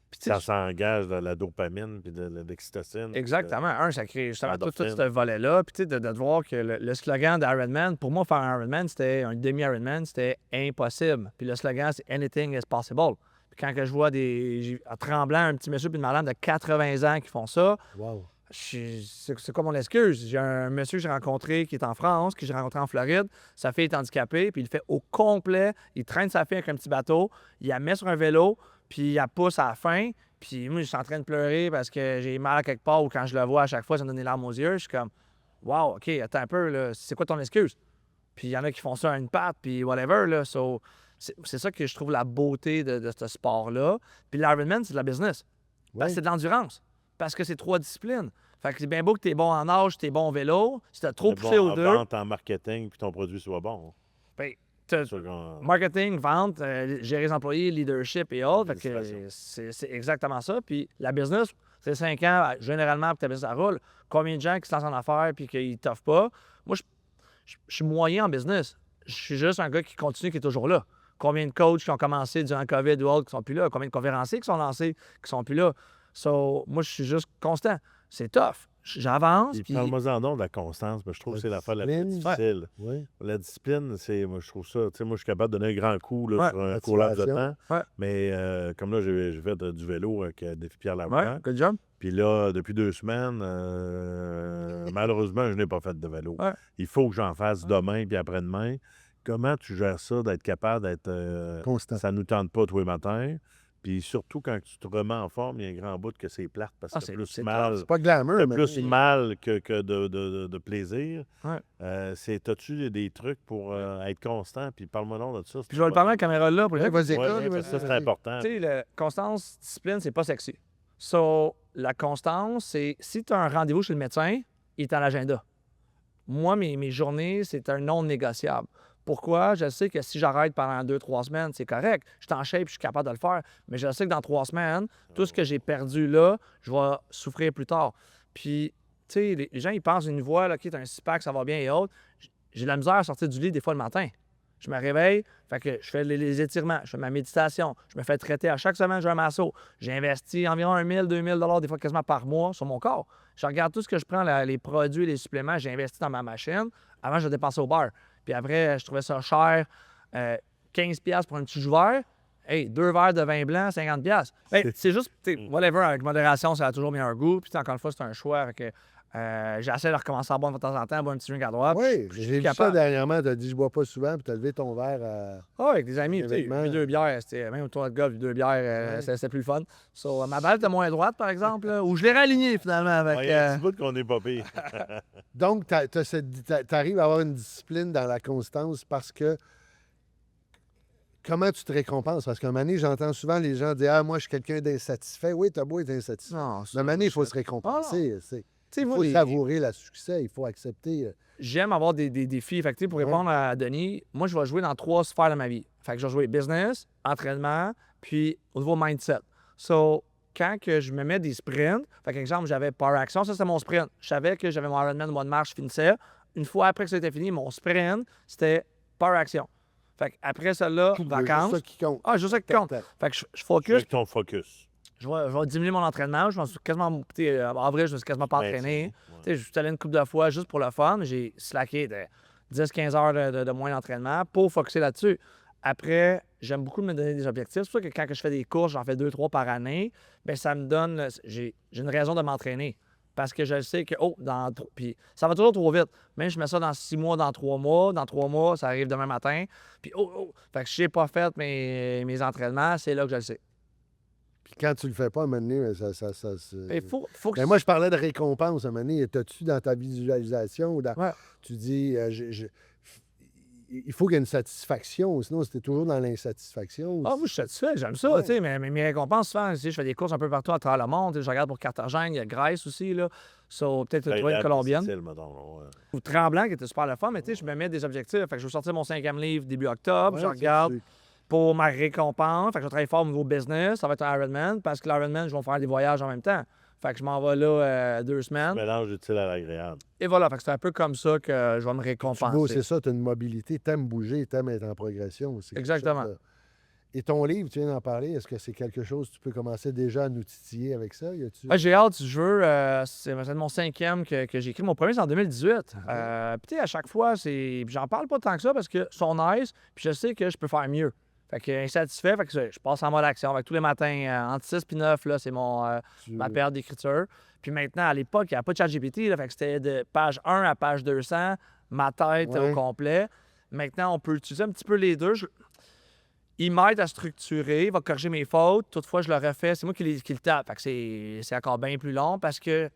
Puis, tu sais, Ça s'engage de la dopamine puis de l'oxytocine. exactement. Ça crée justement tout endorphine. ce volet-là. Puis, tu sais, de voir que le slogan d'Ironman, pour moi, faire un Ironman, c'était un demi-Ironman, c'était impossible. Puis le slogan, c'est Anything is possible. Puis quand que je vois en tremblant, un petit monsieur puis une madame de 80 ans qui font ça, Wow. c'est quoi mon excuse? J'ai un monsieur que j'ai rencontré qui est en France, que j'ai rencontré en Floride. Sa fille est handicapée, puis il le fait au complet. Il traîne sa fille avec un petit bateau, il la met sur un vélo, puis il la pousse à la fin. Puis moi, je suis en train de pleurer parce que j'ai mal à quelque part ou quand je le vois à chaque fois, ça me donne des larmes aux yeux. Je suis comme, wow, OK, attends un peu, là, c'est quoi ton excuse? Puis il y en a qui font ça à une patte, puis whatever, là. So, c'est ça que je trouve la beauté de ce sport-là. Puis l'Ironman, c'est de la business. Parce que c'est de l'endurance. Parce que c'est 3 disciplines. Fait que c'est bien beau que tu es bon en nage, tu es bon en vélo. Si tu as trop Mais poussé bon, aux deux, en vente, en marketing puis ton produit soit bon. ben, C'est sûr qu'on- marketing, vente, gérer les employés, leadership et autres. Fait que Félicitations. c'est exactement ça. Puis la business, c'est 5 ans, généralement, pour que ta business ça roule. Combien de gens qui se lancent en affaires puis qu'ils ne toffent pas? Moi, je suis moyen en business. Je suis juste un gars qui continue, qui est toujours là. Combien de coachs qui ont commencé durant le COVID ou autres qui sont plus là? Combien de conférenciers qui sont lancés qui sont plus là? So, moi, je suis juste constant. C'est tough. J'avance. Puis Puis... parle-moi-en donc de la constance. Je trouve que c'est l'affaire la plus discipline. difficile. Oui. La discipline, moi, je trouve ça. Tu sais, moi, je suis capable de donner un grand coup là, Ouais. sur un court laps de Motivation. temps. Ouais. Mais comme là, j'ai fait du vélo avec Défi Pierre Ouais, Labrand. good job. Puis là, depuis 2 semaines, malheureusement, je n'ai pas fait de vélo. Ouais. Il faut que j'en fasse demain puis après-demain. Comment tu gères ça, d'être capable d'être... Constant. ça ne nous tente pas tous les matins. Puis surtout, quand tu te remets en forme, il y a un grand bout que c'est plate parce que c'est plus tough. mal... C'est pas glamour, T'as mais plus mal que de plaisir. Ouais. T'as-tu des trucs pour être constant? Puis parle-moi donc de ça. Puis je vais le parler à la caméra là pour les Ouais, gens vas-y. Ouais, vas-y, ça, c'est vas-y. important. Tu sais, la constance, discipline, c'est pas sexy. So, la constance, c'est si tu as un rendez-vous chez le médecin, il est à l'agenda. Moi, mes journées, c'est un non négociable. Pourquoi? Je sais que si j'arrête pendant 2-3 semaines, c'est correct. Je suis en shape, je suis capable de le faire. Mais je sais que dans 3 semaines, tout ce que j'ai perdu là, je vais souffrir plus tard. Puis, tu sais, les gens, ils pensent une voix, là, OK, t'as un six-pack, ça va bien et autres. J'ai de la misère à sortir du lit des fois le matin. Je me réveille, fait que je fais les étirements, je fais ma méditation, je me fais traiter à chaque semaine, j'ai un masso. J'ai investi environ 1 000, 2 000 $ des fois quasiment par mois sur mon corps. Je regarde tout ce que je prends, les produits, les suppléments, j'ai investi dans ma machine. Avant, je dépensais au bar. Puis après, je trouvais ça cher. 15$ pour un petit jus vert. Hey, 2 verres de vin blanc, 50$. Hey, c'est juste, whatever, avec modération, ça a toujours meilleur goût. Puis encore une fois, c'est un choix. Fait que, j'essaie de recommencer à boire de temps en temps, boire un petit drink à droite. Oui, Puis je j'ai suis vu ça capable. dernièrement. Tu as dit je bois pas souvent, puis tu as levé ton verre à. Ah, avec des amis, tu sais, Événement. 2 bières, c'était même au tournoi de golf, 2 bières, c'était plus le fun. So, ma balle était moins droite, par exemple, là, ou je l'ai réalignée finalement avec. Il y a un petit bout qu'on n'est pas pire. Donc, tu arrives à avoir une discipline dans la constance parce que. Comment tu te récompenses? Parce qu'à un moment donné, j'entends souvent les gens dire ah, moi, je suis quelqu'un d'insatisfait. Oui, t'as beau être insatisfait. Non, Mais à un moment donné, il faut se récompenser. Il moi, faut savourer le succès. Il faut accepter. J'aime avoir des défis. Fait que, tu sais, pour répondre à Denis, moi, je vais jouer dans 3 sphères de ma vie. Fait que je vais jouer business, entraînement, puis au niveau mindset. So, quand que je me mets des sprints, fait qu'exemple, j'avais Power Action, ça c'était mon sprint. Je savais que j'avais mon Ironman au mois de mars, je finissais. Une fois après que ça était fini, mon sprint, c'était Power Action. Fait qu'après celle-là, vacances. C'est ça qui compte. Ah, juste ça qui compte. Fait que je Tu focus, avec ton focus. je vais diminuer mon entraînement. Je m'en suis quasiment, en vrai, je me suis quasiment pas entraîné. Tu sais, je suis allé une couple de fois juste pour le fun. J'ai slacké de 10-15 heures de moins d'entraînement pour focusser là-dessus. Après, j'aime beaucoup me donner des objectifs. C'est pour ça que quand je fais des courses, j'en fais 2-3 par année, bien, ça me donne... J'ai une raison de m'entraîner. Parce que je sais que, puis ça va toujours trop vite. Même je mets ça dans 6 mois, dans 3 mois. Dans 3 mois, ça arrive demain matin. Puis, fait que je n'ai pas fait mes entraînements, c'est là que je le sais. Puis quand tu le fais pas, à un moment donné, Il faut que... Ben, moi, je parlais de récompense à un moment donné. T'as-tu dans ta visualisation, Ouais. tu dis, il faut qu'il y ait une satisfaction, sinon c'était toujours dans l'insatisfaction. Ah, moi, je suis satisfait, j'aime ça. Ouais. Tu sais, mais mes récompenses, souvent, tu sais, je fais des courses un peu partout à travers le monde. Tu sais, je regarde pour Carthagène, il y a Grèce aussi, là. Peut-être Ben, trouver une la colombienne. style, mettons, ouais. Ou Tremblant, qui était super le fun, mais tu sais, je me mets des objectifs. Fait que je vais sortir mon 5e livre début octobre, Ouais, je ça, regarde pour ma récompense. Fait que je vais travailler fort au niveau business. Ça va être un Ironman, parce que l'Ironman, je vais faire des voyages en même temps. Fait que je m'en vais là 2 semaines. Mélange utile à l'agréable. Et voilà, fait que c'est un peu comme ça que je vais me Tu beau, récompenser. c'est ça, tu as une mobilité, tu aimes bouger, tu aimes être en progression. C'est quelque Exactement. chose Et ton livre, tu viens d'en parler, est-ce que c'est quelque chose que tu peux commencer déjà à nous titiller avec ça? Ouais, j'ai hâte, je veux. C'est mon 5e que j'ai écrit. Mon premier, c'est en 2018. Puis, tu sais, à chaque fois, puis j'en parle pas tant que ça parce que sont nice, puis je sais que je peux faire mieux. Fait que insatisfait, fait que je passe en mode action. Fait que tous les matins, entre 6 et 9, là, c'est ma période d'écriture. Puis maintenant, à l'époque, il n'y a pas de ChatGPT, là, fait que c'était de page 1 à page 200, ma tête au complet. Maintenant, on peut utiliser un petit peu les deux. Il m'aide à structurer, il va corriger mes fautes. Toutefois, je le refais. C'est moi qui le tape. Fait que c'est encore bien plus long parce que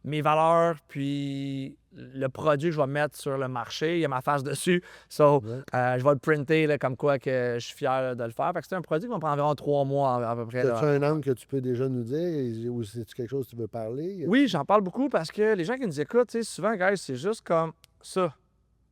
mes valeurs, puis le produit que je vais mettre sur le marché, il y a ma face dessus. Je vais le printer là, comme quoi que je suis fier de le faire. Fait que c'est un produit qui va prendre environ 3 mois à peu près. As-tu un angle que tu peux déjà nous dire ou c'est-tu quelque chose que tu veux parler? Oui, j'en parle beaucoup parce que les gens qui nous écoutent, tu sais, souvent, guys, c'est juste comme ça.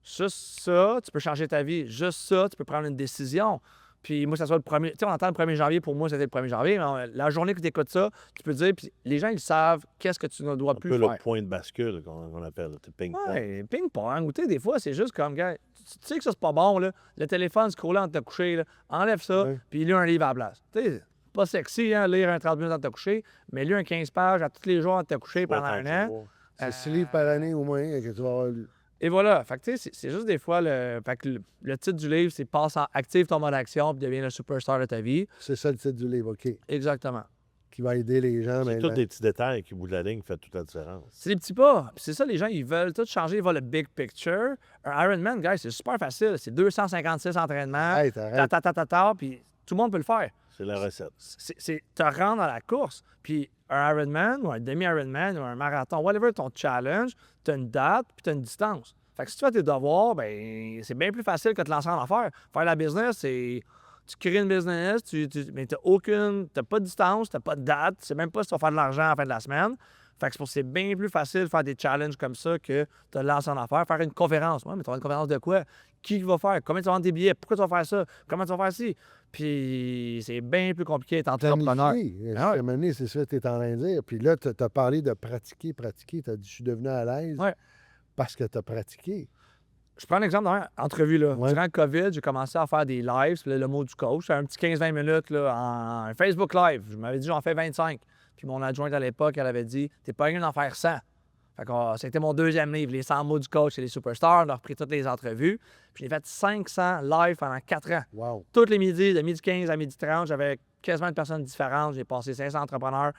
Juste ça, tu peux changer ta vie. Juste ça, tu peux prendre une décision. Puis moi, ça soit le premier... Tu sais, on entend le 1er janvier, pour moi, c'était le 1er janvier, mais la journée que tu écoutes ça, tu peux dire, puis les gens, ils savent qu'est-ce que tu ne dois plus Un peu faire. le point de bascule qu'on appelle, le ping-pong. Ouais, ping-pong. Ou tu sais, des fois, c'est juste comme, gars, tu sais que ça, c'est pas bon, là. Le téléphone scroller avant de te coucher, là. Enlève ça, puis lis un livre à la place. Tu sais, pas sexy, hein, lire un 30 minutes avant de te coucher, mais lis un 15 pages à tous les jours avant de te coucher pendant un an. C'est 6 livres par année au moins que tu vas avoir lu. Et voilà. Fait que, tu sais, c'est juste des fois, fait que le titre du livre, c'est active ton mode action puis deviens le superstar de ta vie. C'est ça le titre du livre, OK. Exactement. Qui va aider les gens. C'est tous des petits détails qui, au bout de la ligne, font toute la différence. C'est des petits pas. Puis c'est ça, les gens, ils veulent tout changer. Ils veulent le big picture. Un Ironman, guys, c'est super facile. C'est 256 entraînements. Hey, Puis tout le monde peut le faire. C'est la recette. C'est te rendre à la course. Puis un Ironman ou un demi-Ironman ou un marathon, whatever ton challenge, tu as une date puis tu as une distance. Fait que si tu fais tes devoirs, ben c'est bien plus facile que de te lancer en affaires. Faire la business, c'est... Tu crées une business, mais t'as pas de distance, t'as pas de date, tu sais même pas si tu vas faire de l'argent à la fin de la semaine. Fait que c'est bien plus facile de faire des challenges comme ça que de te lancer en affaires. Faire une conférence. Ouais, mais tu vas faire une conférence de quoi? Qui va faire? Combien tu vas vendre tes billets? Pourquoi tu vas faire ça? Comment tu vas faire ci? Puis c'est bien plus compliqué d'être entrepreneur. À un moment donné, c'est ça que tu es en train de dire. Puis là, tu as parlé de pratiquer. Tu as dit, je suis devenu à l'aise parce que tu as pratiqué. Je prends un exemple dans une entrevue. Là. Ouais. Durant le COVID, j'ai commencé à faire des lives, puis là, le mot du coach. Un petit 15-20 minutes là, en Facebook Live. Je m'avais dit, j'en fais 25. Puis mon adjointe à l'époque, elle avait dit, t'es pas mieux d'en faire 100. Fait que c'était mon 2e livre, les 100 mots du coach et les superstars. On a repris toutes les entrevues. Puis j'ai fait 500 lives pendant 4 ans. Wow. Tous les midis, de midi 15 à midi 30, j'avais quasiment de personnes différentes. J'ai passé 500 entrepreneurs.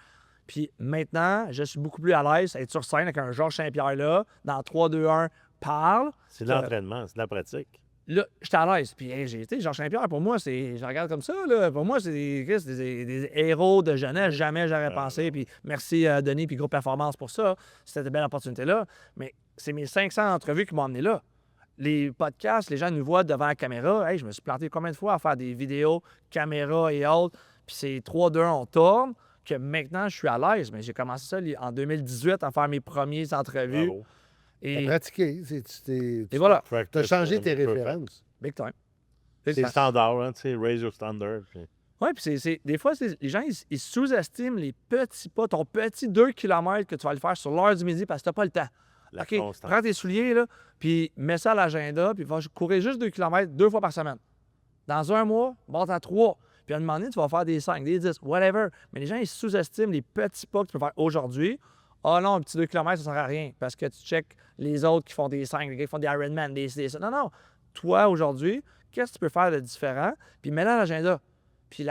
Puis maintenant, je suis beaucoup plus à l'aise à être sur scène avec un Georges Saint-Pierre là, dans 3, 2, 1, parle. C'est de l'entraînement, c'est de la pratique. Là, j'étais à l'aise. Puis, Georges Saint-Pierre, pour moi, je regarde comme ça, là. Pour moi, c'est des héros de jeunesse. Jamais j'aurais pensé. Puis, merci, Denis, puis Gros Performance pour ça. C'était une belle opportunité-là. Mais c'est mes 500 entrevues qui m'ont amené là. Les podcasts, les gens nous voient devant la caméra. Hey, je me suis planté combien de fois à faire des vidéos, caméra et autres. Puis, c'est 3, 2, 1, on tourne. Que maintenant, je suis à l'aise. Mais j'ai commencé ça en 2018 à faire mes premières entrevues. Bravo. Tu as pratiqué. Et voilà. Tu as changé tes références. Big time. C'est le standard, hein, tu sais, raise your standard. Puis... Oui, puis des fois, les gens, ils sous-estiment les petits pas, ton petit 2 km que tu vas aller faire sur l'heure du midi parce que tu n'as pas le temps. La OK, constance. prends tes souliers, là, puis mets ça à l'agenda, puis va courir juste 2 km 2 fois par semaine. Dans un mois, monte à 3. Puis à un moment donné, tu vas faire des 5, des 10, whatever. Mais les gens, ils sous-estiment les petits pas que tu peux faire aujourd'hui. Ah non, un petit 2 km, ça ne sert à rien parce que tu checkes les autres qui font des 5, les gars qui font des Ironman, des ça. Non, non. Toi, aujourd'hui, qu'est-ce que tu peux faire de différent? Puis mets-le à l'agenda. Puis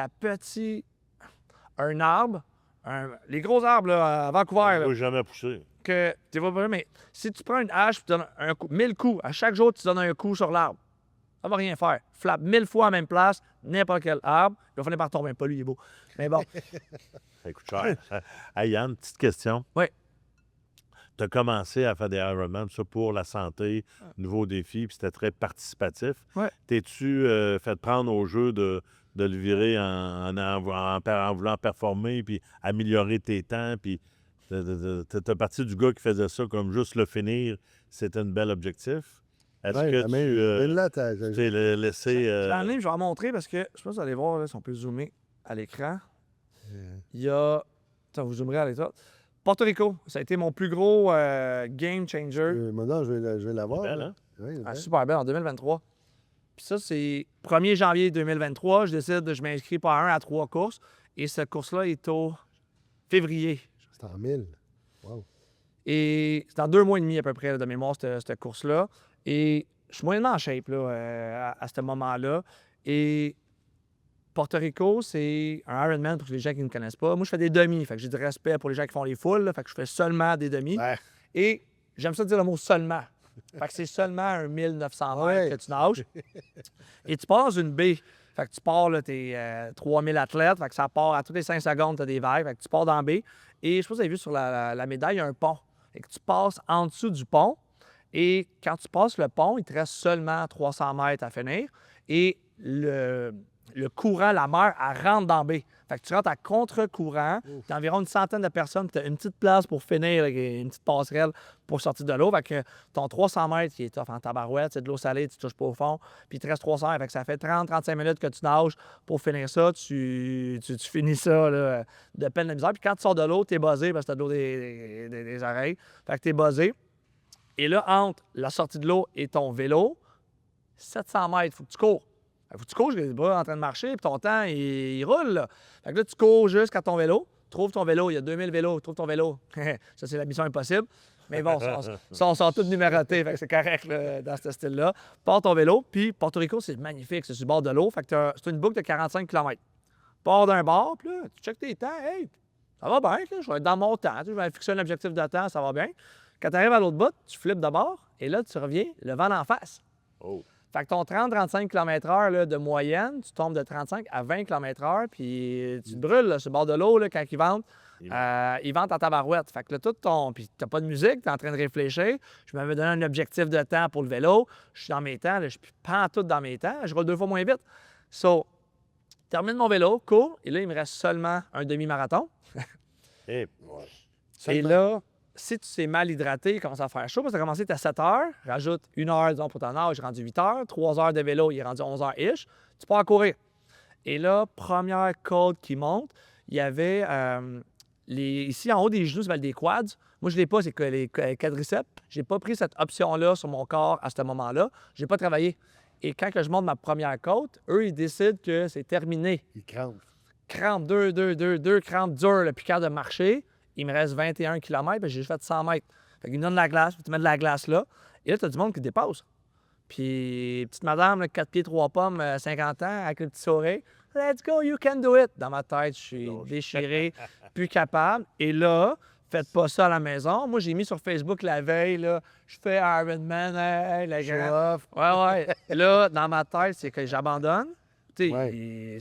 un arbre, les gros arbres là, à Vancouver, Je là, ne jamais pousser. que tu vas pas, mais si tu prends une hache et tu donnes 1000 coups, à chaque jour, tu donnes un coup sur l'arbre, ça va rien faire. Flappe 1000 fois à la même place, n'importe quel arbre, il va finir par tomber. Pas lui, il est beau. Mais bon. Ça coûte cher. Hey, Yann, petite question. Oui. Tu as commencé à faire des Ironman, ça pour la santé, nouveaux défis, puis c'était très participatif. Ouais. T'es-tu fait prendre au jeu de le virer en voulant performer, puis améliorer tes temps, puis t'es parti du gars qui faisait ça comme juste le finir, c'était un bel objectif? Est-ce Ouais, que tu t'es laissé... Je vais en montrer parce que, je sais pas si vous allez voir là, si on peut zoomer à l'écran. Il y a... Attends, vous zoomerez à l'état. Porto Rico, ça a été mon plus gros game changer. Maintenant, je vais l'avoir. Belle, là. hein? Oui, Ah, ouais. super belle, en 2023. Puis ça, c'est 1er janvier 2023. Je décide, je m'inscris par 1 à 3 courses. Et cette course-là est au février. C'est en 1000. Wow. Et c'est dans 2 mois et demi à peu près là, de mémoire, cette course-là. Et je suis moyennement en shape là, à ce moment-là. Et Porto Rico, c'est un Ironman pour les gens qui ne me connaissent pas. Moi, je fais des demi. Fait que j'ai du respect pour les gens qui font les foules. Là, fait que je fais seulement des demi. Ouais. Et j'aime ça dire le mot seulement. Fait que c'est seulement un 1900 mètres Ouais. que tu nages. Et tu pars dans une baie. Fait que tu pars, là, t'es 3000 athlètes. Fait que ça part à toutes les 5 secondes, tu as des vagues. Fait que tu pars dans la baie. Et je sais pas si vous avez vu sur la médaille, il y a un pont. Et que tu passes en dessous du pont. Et quand tu passes le pont, il te reste seulement 300 mètres à finir. Et le courant, la mer, elle rentre dans la baie. Fait que tu rentres à contre-courant. Tu as environ une centaine de personnes. Tu as une petite place pour finir, là, une petite passerelle pour sortir de l'eau. Fait que ton 300 mètres, qui est tough en tabarouette, c'est de l'eau salée, tu touches pas au fond. Puis il te reste 300 mètres. Fait que ça fait 30-35 minutes que tu nages pour finir ça. Tu finis ça là, de peine de misère. Puis quand tu sors de l'eau, tu es buzzé parce que tu as de l'eau des oreilles. Fait que tu es buzzé. Et là, entre la sortie de l'eau et ton vélo, 700 mètres, il faut que tu cours. Faut que tu cours, je suis pas en train de marcher, puis ton temps, il roule. Là. Fait que là, tu cours jusqu'à ton vélo. Trouve ton vélo, il y a 2000 vélos, trouve ton vélo. Ça, c'est la mission impossible. Mais bon, ça, on sort tous numérotés, fait que c'est correct là, dans ce style-là. Pars ton vélo, puis Porto Rico, c'est magnifique, c'est sur le bord de l'eau. Fait que c'est une boucle de 45 km. Pars d'un bord, puis là, tu checkes tes temps. Hey, ça va bien, là, je vais être dans mon temps. Je vais fixer un objectif de temps, ça va bien. Quand tu arrives à l'autre bout, tu flippes de bord, et là, tu reviens, le vent d'en face. Oh. Fait que ton 30-35 km/h là, de moyenne, tu tombes de 35 à 20 km/h, puis tu te brûles là, sur le bord de l'eau là, quand il vente. Il vente en tabarouette. Fait que là, tout ton. Puis t'as pas de musique, t'es en train de réfléchir. Je m'avais donné un objectif de temps pour le vélo. Je suis dans mes temps, là, je suis pas tout dans mes temps. Je roule 2 fois moins vite. So, termine mon vélo, cours, et là, il me reste seulement un demi-marathon. Et Et là, si tu t'es mal hydraté, il commence à faire chaud, parce que ça a commencé à 7 heures, rajoute 1 heure, disons, pour ton nage, rendu 8 heures, 3 heures de vélo, il est rendu 11 heures-ish, tu pars à courir. Et là, première côte qui monte, il y avait ici en haut des genoux, ça s'appelle des quads. Moi, je ne l'ai pas, c'est que les quadriceps. Je n'ai pas pris cette option-là sur mon corps à ce moment-là. Je n'ai pas travaillé. Et quand que je monte ma première côte, eux, ils décident que c'est terminé. Il crampe. Crampe, deux crampes dures, le piquant de marcher. Il me reste 21 km, puis j'ai fait 100 mètres. Fait qu'ils me donnent de la glace, puis tu mets de la glace là. Et là, tu as du monde qui dépasse. Puis, petite madame, là, 4 pieds, 3 pommes, 50 ans, avec le petit sourire. Let's go, you can do it. Dans ma tête, je suis déchiré, plus capable. Et là, faites pas ça à la maison. Moi, j'ai mis sur Facebook la veille, là, je fais Ironman, hey, la Show grande. off. Ouais. Là, dans ma tête, c'est que j'abandonne. Tu sais, Ouais.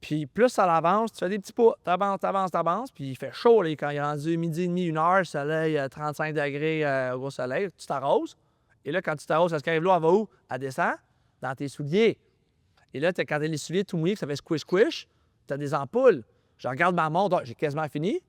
puis plus ça avance, tu fais des petits pas, t'avances, puis il fait chaud, là, quand il est rendu midi et demi, 1 heure, soleil, 35 degrés au gros soleil, tu t'arroses. Et là, quand tu t'arroses, est-ce qu'arrive l'eau, elle va où? Elle descend dans tes souliers. Et là, quand t'as les souliers tout mouillés, que ça fait squish, t'as des ampoules. Je regarde ma montre, j'ai quasiment fini.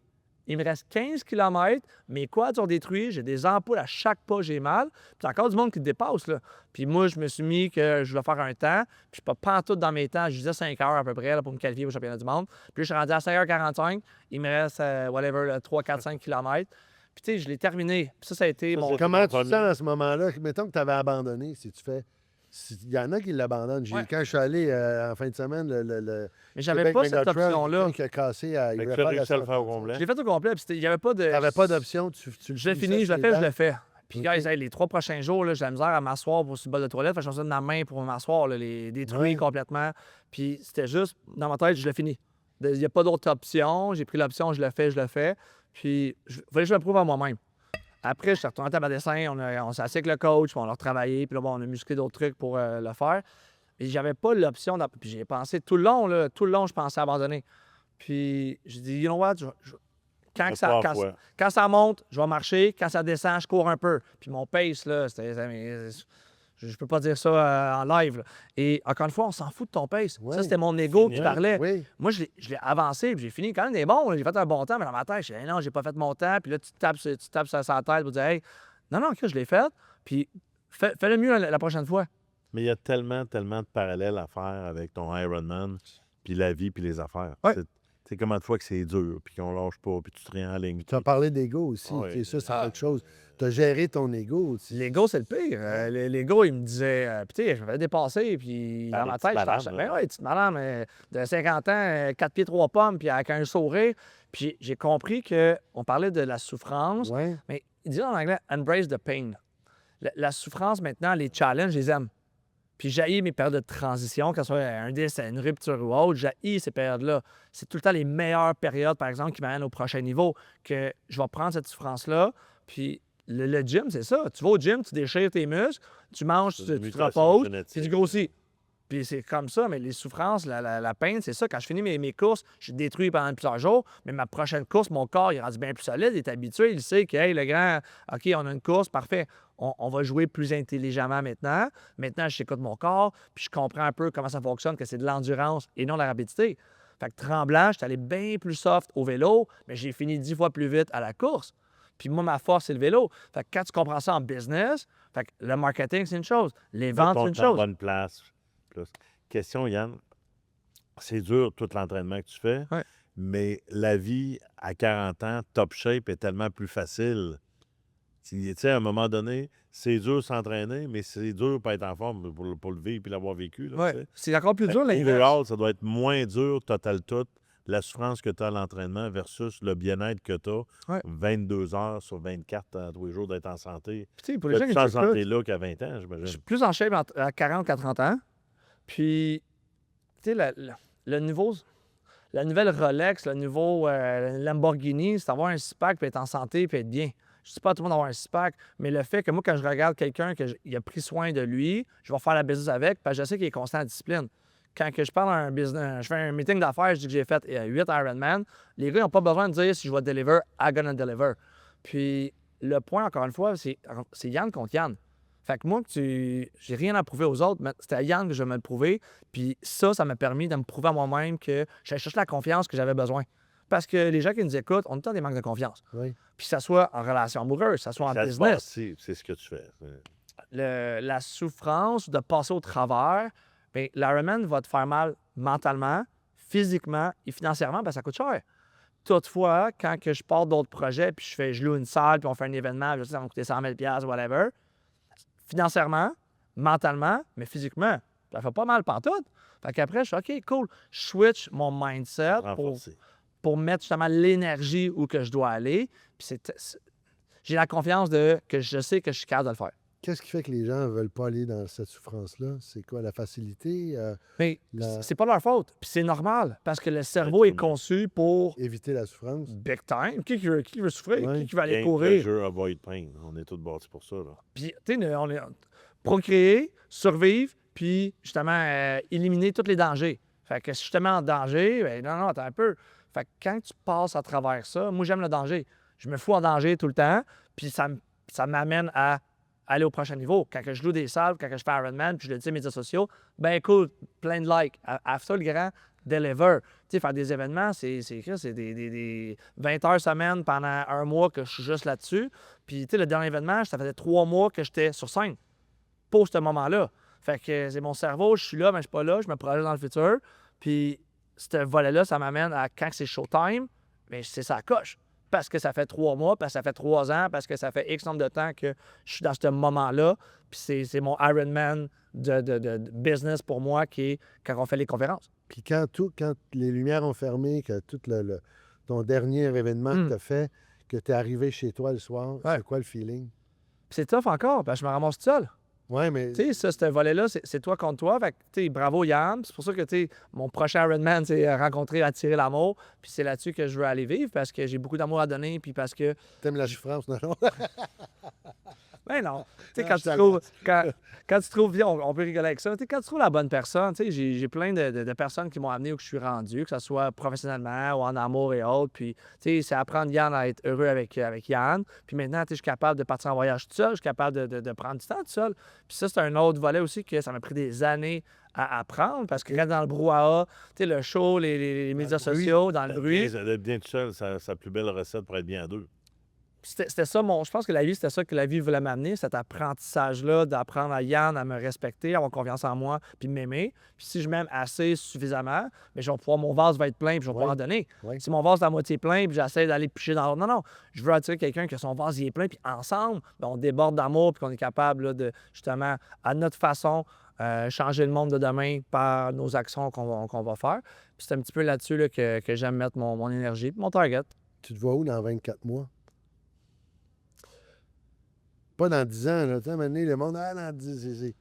Il me reste 15 km, mes quads sont détruits, j'ai des ampoules à chaque pas, j'ai mal. Puis il y a encore du monde qui te dépasse, là. Puis moi, je me suis mis que je voulais faire un temps, puis je suis pas pantoute dans mes temps. Je disais 5 heures à peu près là, pour me qualifier au championnat du monde. Puis là, je suis rendu à 5h45, il me reste, 3, 4, 5 km. Puis tu sais, je l'ai terminé. Puis ça a été mon... Comment tu te sens à ce moment-là? Mettons que tu avais abandonné, si tu fais... Il y en a qui l'abandonnent. Ouais. Quand je suis allé en fin de semaine, le Mais j'avais Québec pas cette Mega Trail, option-là. quelqu'un qui a cassé... il Fait que voulait tu as faire réussi à le faire au 100%. complet. Je l'ai fait au complet, puis il n'y avait pas de... Tu n'avais pas d'option, tu Je l'ai le fini, je faisais l'ai fait, je dedans. l'ai fait. Puis, OK. guys, hey, les 3 prochains jours, là, j'ai la misère à m'asseoir pour sur le bol de toilette. Fait que je me suis de ma main pour m'asseoir, là, les détruire Ouais. complètement. Puis c'était juste, dans ma tête, je l'ai fini. Il n'y a pas d'autre option. J'ai pris l'option, je le fais. Puis, il fallait que je le prouve à moi-même. Après, je suis retourné à table à dessin, on s'est assis avec le coach, puis on a retravaillé, puis là, bon, on a musclé d'autres trucs pour le faire. Et j'avais pas l'option, puis j'ai pensé tout le long, je pensais abandonner. Puis j'ai dit, you know what, quand ça monte, je vais marcher, quand ça descend, je cours un peu. Puis mon pace, là, je peux pas dire ça en live, là. Et encore une fois, on s'en fout de ton pace. Ouais. Ça, c'était mon ego qui parlait. Oui. Moi, je l'ai avancé, puis j'ai fini quand même des bons. J'ai fait un bon temps, mais dans ma tête, je disais, non, j'ai pas fait mon temps. Puis là, tu tapes sur sa tête pour dire, hey, non, Chris, je l'ai fait. Puis fais-le mieux la prochaine fois. Mais il y a tellement de parallèles à faire avec ton Ironman, puis la vie, puis les affaires. Ouais. C'est combien de fois que c'est dur, puis qu'on lâche pas, puis tu te réalignes. Tu as parlé d'ego aussi. Ouais. Et ça, c'est quelque chose. Tu as géré ton ego aussi. L'ego, c'est le pire. L'ego, il me disait, puis tu sais, je me faisais dépasser, puis dans ma les tête, petites je pensais, madames, ben ouais, petite madame de 50 ans, 4 pieds, 3 pommes, puis avec un sourire. Puis j'ai compris qu'on parlait de la souffrance, Oui. mais il dit en anglais, embrace the pain. La souffrance, maintenant, les challenges, je les aime. Puis j'haïs mes périodes de transition, que ce soit un décès, une rupture ou autre, j'haïs ces périodes-là. C'est tout le temps les meilleures périodes, par exemple, qui m'amènent au prochain niveau, que je vais prendre cette souffrance-là. Puis le gym, c'est ça. Tu vas au gym, tu déchires tes muscles, tu manges, tu te mutation reposes, génétique. puis tu grossis. Puis c'est comme ça, mais les souffrances, la peine, c'est ça. Quand je finis mes courses, je suis détruit pendant plusieurs jours, mais ma prochaine course, mon corps, il est rendu bien plus solide, il est habitué, il sait que, hey, le grand, OK, on a une course, parfait. On va jouer plus intelligemment maintenant. Maintenant, j'écoute mon corps, puis je comprends un peu comment ça fonctionne, que c'est de l'endurance et non de la rapidité. Fait que tremblant, j'étais allé bien plus soft au vélo, mais j'ai fini 10 fois plus vite à la course. Puis moi, ma force, c'est le vélo. Fait que quand tu comprends ça en business, fait que le marketing, c'est une chose. Les ventes, c'est une chose. Bonne place. Plus. Question, Yann. C'est dur, tout l'entraînement que tu fais, Ouais. mais la vie à 40 ans, top shape, est tellement plus facile. Tu sais, à un moment donné, c'est dur de s'entraîner, mais c'est dur pour être en forme, pour le vivre et l'avoir vécu. Là, tu Ouais. sais. C'est encore plus dur, l'inverse. Overall, ça doit être moins dur, total tout, la souffrance que tu as à l'entraînement versus le bien-être que tu as Ouais. 22 heures sur 24 tous les jours d'être en santé. Puis, tu sais, pour Tu les gens es qui plus en nous écoutent, santé là qu'à 20 ans, je j'imagine. suis plus en shape à 40 qu'à 30 ans. Puis, tu sais, le nouveau, la nouvelle Rolex, le nouveau Lamborghini, c'est d'avoir un six-pack puis être en santé puis être bien. Je ne dis pas à tout le monde d'avoir un six-pack, mais le fait que moi, quand je regarde quelqu'un qui a pris soin de lui, je vais faire la business avec, parce que je sais qu'il est constant en discipline. Quand que je parle à un business, je fais un meeting d'affaires, je dis que j'ai fait 8 Ironman, les gars n'ont pas besoin de dire si je vais deliver, I'm gonna deliver. Puis le point, encore une fois, c'est Yann contre Yann. Fait que moi, j'ai rien à prouver aux autres, mais c'était à Yann que je vais me le prouver. Puis ça m'a permis de me prouver à moi-même que j'allais chercher la confiance que j'avais besoin. Parce que les gens qui nous écoutent, on a tout le temps des manques de confiance. Oui. Puis que ça soit en relation amoureuse, que ça soit en Ça se business. passe, c'est ce que tu fais. La souffrance de passer au travers, bien, l'Ironman va te faire mal mentalement, physiquement et financièrement, bien, ça coûte cher. Toutefois, quand que je pars d'autres projets, puis je loue une salle, puis on fait un événement, je sais, ça va me coûter 100 000 whatever, financièrement, mentalement, mais physiquement, ça fait pas mal pantoute. Fait qu'après, je suis OK, cool. Je switch mon mindset Renforcer. pour mettre justement l'énergie où que je dois aller. Puis j'ai la confiance que je sais que je suis capable de le faire. Qu'est-ce qui fait que les gens ne veulent pas aller dans cette souffrance-là? C'est quoi, la facilité? Mais c'est pas leur faute. Puis c'est normal, parce que le cerveau tout est le monde. conçu pour Éviter la souffrance? big time. Qui veut souffrir? Ouais. Qui veut aller Gain, courir? pleasure, avoid pain. On est tous bâtis pour ça. Là. Puis, tu sais, on est procréer, survivre, puis justement éliminer tous les dangers. Fait que si je te mets en danger, ben non, attends un peu. Fait que quand tu passes à travers ça, moi, j'aime le danger. Je me fous en danger tout le temps, puis ça m'amène à aller au prochain niveau. Quand que je loue des salles, quand que je fais Ironman, puis je le dis aux médias sociaux, ben cool, plein de likes. À ça, le grand deliver. Tu sais, faire des événements, c'est des 20 heures semaine pendant un mois que je suis juste là-dessus. Puis, tu sais, le dernier événement, ça faisait 3 mois que j'étais sur scène pour ce moment-là. Fait que c'est mon cerveau, je suis là, mais je suis pas là, je me projette dans le futur. Puis, ce volet-là, ça m'amène à quand c'est showtime, mais c'est ça coche. Parce que ça fait 3 mois, parce que ça fait 3 ans, parce que ça fait X nombre de temps que je suis dans ce moment-là. Puis c'est mon Ironman de business pour moi qui est quand on fait les conférences. Puis quand les lumières ont fermé, que tout ton dernier événement que tu as fait, que tu es arrivé chez toi le soir, c'est quoi le feeling? Puis c'est tough encore, parce que je me ramasse tout seul. Oui, mais. Tu sais, ce volet-là, c'est toi contre toi. Fait que, tu sais, bravo Yann. C'est pour ça que, tu sais, mon prochain Ironman, c'est rencontrer, attirer l'amour. Puis c'est là-dessus que je veux aller vivre parce que j'ai beaucoup d'amour à donner. Puis parce que. T'aimes la souffrance, non? Ben non. Tu sais, quand tu trouves, on peut rigoler avec ça. Tu sais, quand tu trouves la bonne personne, tu sais, j'ai plein de personnes qui m'ont amené où je suis rendu, que ce soit professionnellement ou en amour et autres. Puis, tu sais, c'est apprendre Yann à être heureux avec Yann. Puis maintenant, tu sais, je suis capable de partir en voyage tout seul, je suis capable de prendre du temps tout seul. Puis ça, c'est un autre volet aussi que ça m'a pris des années à apprendre parce que quand dans le brouhaha, tu sais, le show, les médias sociaux, dans le bruit. D'être bien tout seul, sa plus belle recette pour être bien à deux. C'était ça, je pense que la vie, c'était ça que la vie voulait m'amener, cet apprentissage-là, d'apprendre à Yann à me respecter, à avoir confiance en moi, puis m'aimer. Puis si je m'aime assez suffisamment, bien, mon vase va être plein, puis je vais pouvoir en donner. Oui. Si mon vase est à moitié plein, puis j'essaie d'aller picher dans l'autre, non, je veux attirer quelqu'un que son vase y est plein, puis ensemble, bien, on déborde d'amour, puis qu'on est capable là, de, justement, à notre façon, changer le monde de demain par nos actions qu'on va faire. Puis c'est un petit peu là-dessus là, que j'aime mettre mon énergie, puis mon target. Tu te vois où dans 24 mois? Pas dans 10 ans, là. Tu sais, à un moment donné, le monde, dans 10,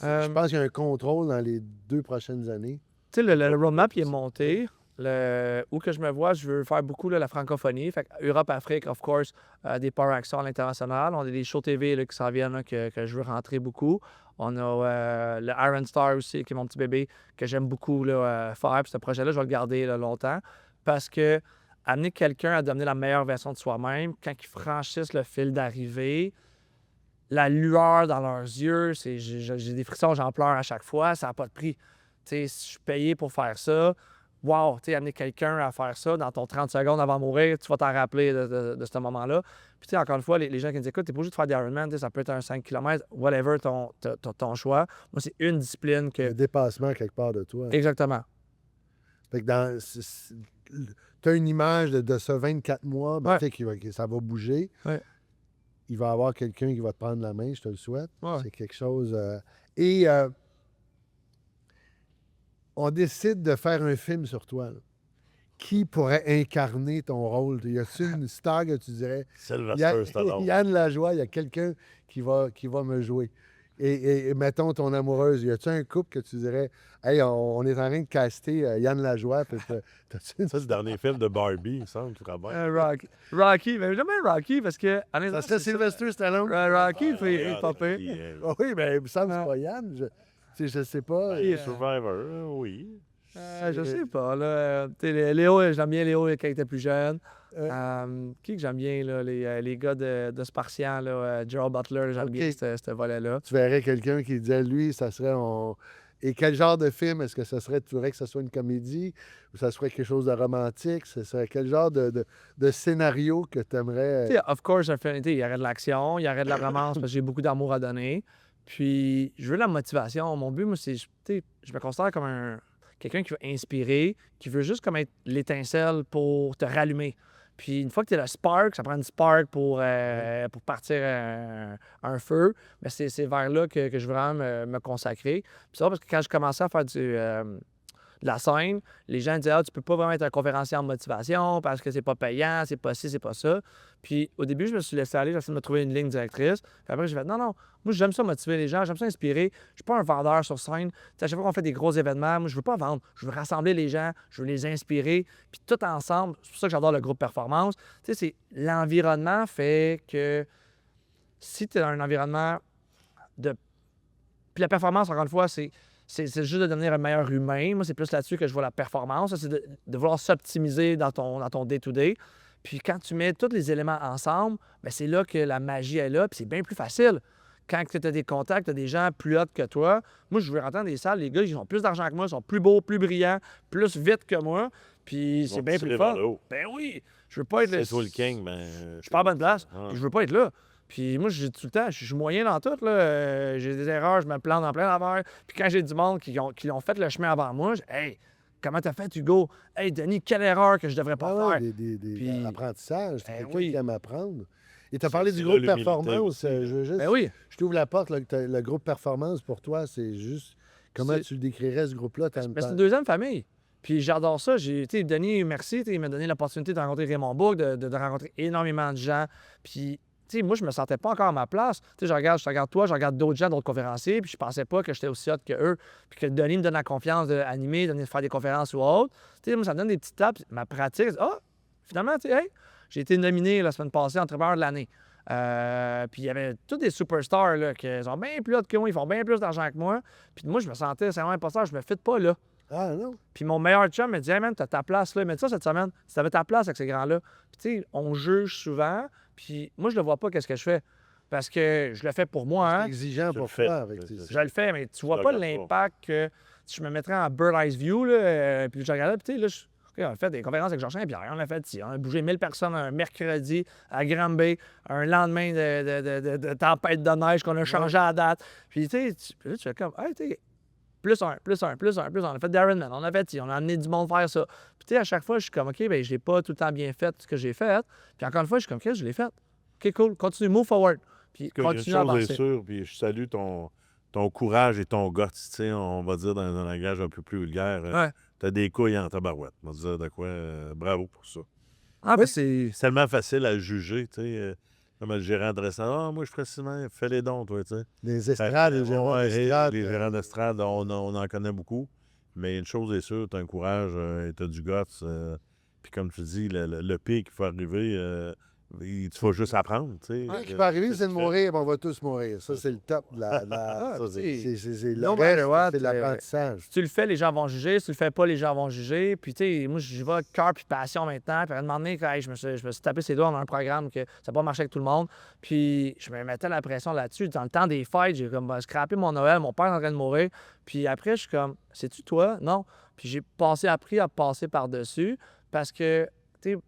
je pense qu'il y a un contrôle dans les 2 prochaines années. Tu sais, le roadmap, il est monté. Où que je me vois, je veux faire beaucoup là, la francophonie. Fait que Europe, Afrique, of course, des Power Actions à l'international. On a des shows TV là, qui s'en viennent, là, que je veux rentrer beaucoup. On a le Iron Star aussi, qui est mon petit bébé, que j'aime beaucoup là, faire. Puis ce projet-là, je vais le garder là, longtemps. Parce que amener quelqu'un à devenir la meilleure version de soi-même, quand ils franchissent le fil d'arrivée, la lueur dans leurs yeux, j'ai des frissons, j'en pleure à chaque fois, ça n'a pas de prix. Tu sais, si je suis payé pour faire ça, wow, tu sais, amener quelqu'un à faire ça dans ton 30 secondes avant de mourir, tu vas t'en rappeler de ce moment-là. Puis, tu sais, encore une fois, les gens qui nous écoutent, t'es pas obligé de faire des Ironman, ça peut être un 5 km, whatever ton choix. Moi, c'est une discipline que. Le dépassement quelque part de toi. Exactement. Fait que tu as une image de ce 24 mois, ben, tu sais que ça va bouger. Ouais. Il va y avoir quelqu'un qui va te prendre la main, je te le souhaite. Ouais. C'est quelque chose. On décide de faire un film sur toi. Là. Qui pourrait incarner ton rôle? Y a-t-il une star que tu dirais? Sylvester Stallone. Yann Lajoie, il y a quelqu'un qui va me jouer. Et mettons ton amoureuse, y a-tu un couple que tu dirais, hey, on est en train de caster Yann Lajoie? Ça, c'est le dernier film de Barbie, il me semble, Rocky, mais jamais Rocky parce que. Ça serait Sylvester Stallone? Rocky, il fait pas pire. Oui, mais il me semble que c'est pas Yann. Je sais pas. Survivor, oui. Je sais pas. Là, Léo, j'aime bien Léo quand il était plus jeune. Qui que j'aime bien, là, les gars de Spartian, là, Gerald Butler, j'aime bien ce volet-là. Tu verrais quelqu'un qui disait, lui, ça serait... Et quel genre de film? Est-ce que ça serait... Tu voudrais que ce soit une comédie ou ça serait quelque chose de romantique? Ce serait quel genre de scénario que tu aimerais... Of course, il y aurait de l'action, il y aurait de la romance parce que j'ai beaucoup d'amour à donner. Puis, je veux la motivation. Mon but, moi, c'est... Je me considère comme quelqu'un qui veut inspirer, qui veut juste comme être l'étincelle pour te rallumer. Puis une fois que tu es le spark, ça prend une spark pour partir un feu, mais c'est vers là que je veux vraiment me consacrer. Puis c'est vrai parce que quand je commençais à faire de la scène, les gens disaient « Ah, tu peux pas vraiment être un conférencier en motivation parce que c'est pas payant, c'est pas ci, c'est pas ça. » Puis au début, je me suis laissé aller, j'ai essayé de me trouver une ligne directrice. Puis après, j'ai fait « Non, moi j'aime ça motiver les gens, j'aime ça inspirer. Je suis pas un vendeur sur scène. T'sais, à chaque fois qu'on fait des gros événements, moi je veux pas vendre, je veux rassembler les gens, je veux les inspirer. Puis tout ensemble, c'est pour ça que j'adore le groupe performance. Tu sais, l'environnement fait que si tu es dans un environnement de... Puis la performance, encore une fois, c'est juste de devenir un meilleur humain. Moi, c'est plus là-dessus que je vois la performance. C'est de vouloir s'optimiser dans ton day-to-day. Puis quand tu mets tous les éléments ensemble, bien, c'est là que la magie est là. Puis c'est bien plus facile. quand tu as des contacts, tu as des gens plus hauts que toi. Moi, je veux rentrer dans des salles, les gars, ils ont plus d'argent que moi, ils sont plus beaux, plus brillants, plus vite que moi. Puis c'est bien plus fort. Ben oui, je veux pas être C'est toi le king, ben... Je suis pas à bonne place, Ah. puis je veux pas être là. Puis moi, je dis tout le temps, je suis moyen dans tout. Là. J'ai des erreurs, je me plante dans plein d'affaires. Puis quand j'ai du monde qui ont fait le chemin avant moi, je dis, hey, comment t'as fait, Hugo? Hey, Denis, quelle erreur que je devrais pas Ah faire? ouais, des Puis- apprentissages. C'est Ben quelqu'un oui. qui aime apprendre. Et tu as parlé C'est du là groupe l'humilité performance. aussi, Je veux juste... Ben oui. Je t'ouvre la porte, là, que le groupe performance, pour toi, c'est juste... Comment C'est- tu le décrirais, ce groupe-là? Mais c'est une deuxième famille. Puis j'adore ça. Denis, merci. Il m'a donné l'opportunité de rencontrer Raymond Bourg, de rencontrer énormément de gens. Puis, moi, je me sentais pas encore à ma place. Je regarde toi, je regarde d'autres gens, d'autres conférenciers, puis je pensais pas que j'étais aussi hot que eux. Puis que Denis me donne la confiance d'animer, de faire des conférences ou autre. Moi, ça me donne des petites tapes. Ma pratique, finalement, hey, j'ai été nominé la semaine passée entraîneur de l'année. Puis il y avait tous des superstars là, qui sont bien plus hauts que moi, ils font bien plus d'argent que moi. Puis moi, je me sentais, c'est vraiment imposteur, je me fitte pas là. Ah non? Puis mon meilleur chum me dit, hey man, t'as ta place là. Il m'a dit ça cette semaine. Si t'avais ta place avec ces grands-là. Puis on juge souvent. Puis moi, je le vois pas, qu'est-ce que je fais. Parce que je le fais pour moi. C'est Hein? exigeant Tu pour le fais. toi. Avec C'est ça. Je le fais, mais tu vois Je pas regarde pas. l'impact que si je me mettrais en bird eyes view, là, puis je regardais, puis là, OK, on a fait des conférences avec Georges Saint-Pierre, on a fait ici, on a bougé 1000 personnes un mercredi à Granby, un lendemain de tempête de neige qu'on a changé la date. Puis tu sais, puis là, tu fais comme, hey, tu sais, plus un. On a fait d'Ironman, on a fait ici, on a amené du monde faire ça. Puis tu sais, à chaque fois, je suis comme, OK, ben je l'ai pas tout le temps bien fait ce que j'ai fait. Puis encore une fois, je suis comme, OK, je l'ai fait. OK, cool, continue, move forward. Puis Une continue à chose est avancer. sûre, puis je salue ton courage et ton guts, tu sais, on va dire dans un langage un peu plus vulgaire. Ouais. T'as des couilles en tabarouette. On va te dire de quoi. Bravo pour ça. Ah, ben c'est... C'est tellement facile à juger, tu sais. Comme le gérant de restaurant. Ah, moi, je ferais cinéma, fais les dons, toi, tu sais. Les estrades, les gérants Ouais, d'estrade. les gérants d'estrade, on en connaît beaucoup. Mais une chose est sûre, t'as un courage et t'as du guts. Puis comme tu dis, le pire qui faut arriver, tu vas juste apprendre, tu sais. Ce qui peut arriver, c'est de mourir, mais on va tous mourir. Ça, c'est le top de la... Ah, ça, c'est- c'est le No reste, matter what, c'est de l'apprentissage. Si tu le fais, les gens vont juger. Si tu le fais pas, les gens vont juger. Puis, tu sais, moi, j'y vais cœur puis passion maintenant. Puis, à un moment donné, hey, je me suis tapé ses doigts dans un programme que ça n'a pas marché avec tout le monde. Puis, je me mettais la pression là-dessus. Dans le temps des fêtes, j'ai comme scrappé mon Noël. Mon père est en train de mourir. Puis après, je suis comme, c'est-tu toi? Non. Puis, j'ai appris à passer par-dessus parce que, tu sais,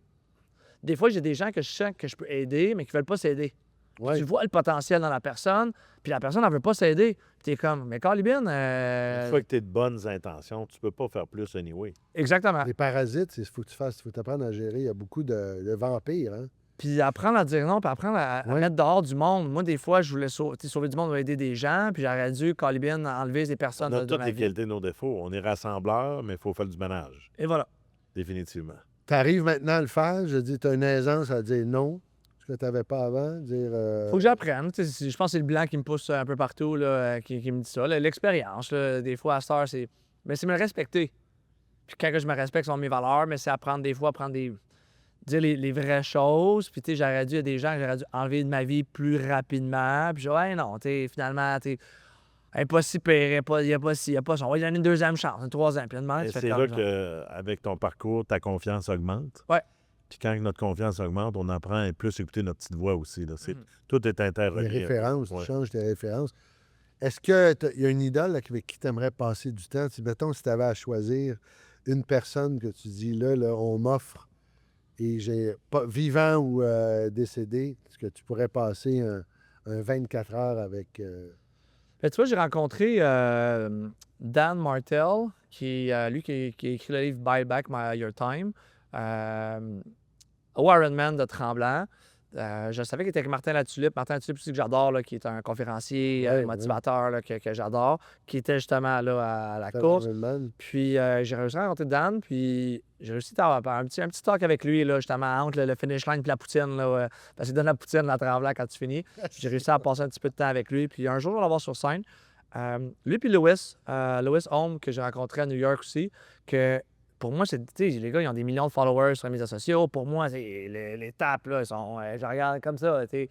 des fois, j'ai des gens que je sens que je peux aider, mais qui ne veulent pas s'aider. Ouais. Tu vois le potentiel dans la personne, puis la personne, elle veut pas s'aider. Puis tu es comme, mais Calibine, Une fois que tu as de bonnes intentions, tu peux pas faire plus anyway. exactement. Les parasites, il faut que tu fasses, faut t'apprendre à gérer. Il y a beaucoup de vampires, hein? Puis apprendre à dire non, puis apprendre à Ouais. mettre dehors du monde. Moi, des fois, je voulais sauver du monde ou aider des gens, puis j'aurais dû, Calibine, enlever des personnes On a de toutes ma les vie. qualités, nos défauts. On est rassembleurs, mais il faut faire du ménage. Et voilà. Définitivement. Tu arrives maintenant à le faire. Je dis, tu as une aisance à dire non, ce que tu n'avais pas avant. Dire, Faut que j'apprenne. Tu sais, je pense que c'est le blanc qui me pousse un peu partout, là, qui me dit ça. Là. L'expérience, là, des fois, à cette heure, c'est... Mais c'est me respecter. Puis quand je me respecte, ce sont mes valeurs, mais c'est apprendre des fois, dire les vraies choses. Puis, tu sais, j'aurais dû, il y a des gens que j'aurais dû enlever de ma vie plus rapidement. Puis, je dis, ouais, non, tu sais, finalement, tu sais, elle n'est pas si pire, il n'y a pas ci, il n'y a pas ça. On va lui donner une deuxième chance, une troisième. Puis, demain, Et tu fais c'est comme là ça. qu'avec ton parcours, ta confiance augmente. Ouais. Puis quand notre confiance augmente, on apprend à plus écouter notre petite voix aussi. Là. Mhm. Tout est les interrelié. références, Ouais. tu changes tes références. Est-ce qu'il y a une idole là, avec qui tu aimerais passer du temps? Mettons, si tu avais à choisir une personne que tu dis, là on m'offre, et j'ai pas vivant ou décédé, est-ce que tu pourrais passer un 24 heures avec... Tu vois, j'ai rencontré Dan Martel, lui qui a écrit le livre Buy Back Your Time, au Ironman de Tremblant. Je savais qu'il était avec Martin Latulippe. Martin Latulippe aussi que j'adore, là, qui est un conférencier, Ouais, motivateur là, que j'adore, qui était justement là, à la faire course. Ironman? Puis j'ai réussi à rencontrer Dan, puis j'ai réussi à avoir un petit talk avec lui, là, justement, entre le finish line et la poutine. Là, parce qu'il donne la poutine la Tremblant quand tu finis. J'ai réussi à passer un petit peu de temps avec lui. Puis un jour, je vais l'avoir sur scène. Lui puis Lewis Home, que j'ai rencontré à New York aussi, que pour moi, c'est, tu sais, les gars, ils ont des millions de followers sur les médias sociaux. Pour moi, c'est l'étape, là, ils sont, je regarde comme ça, tu sais.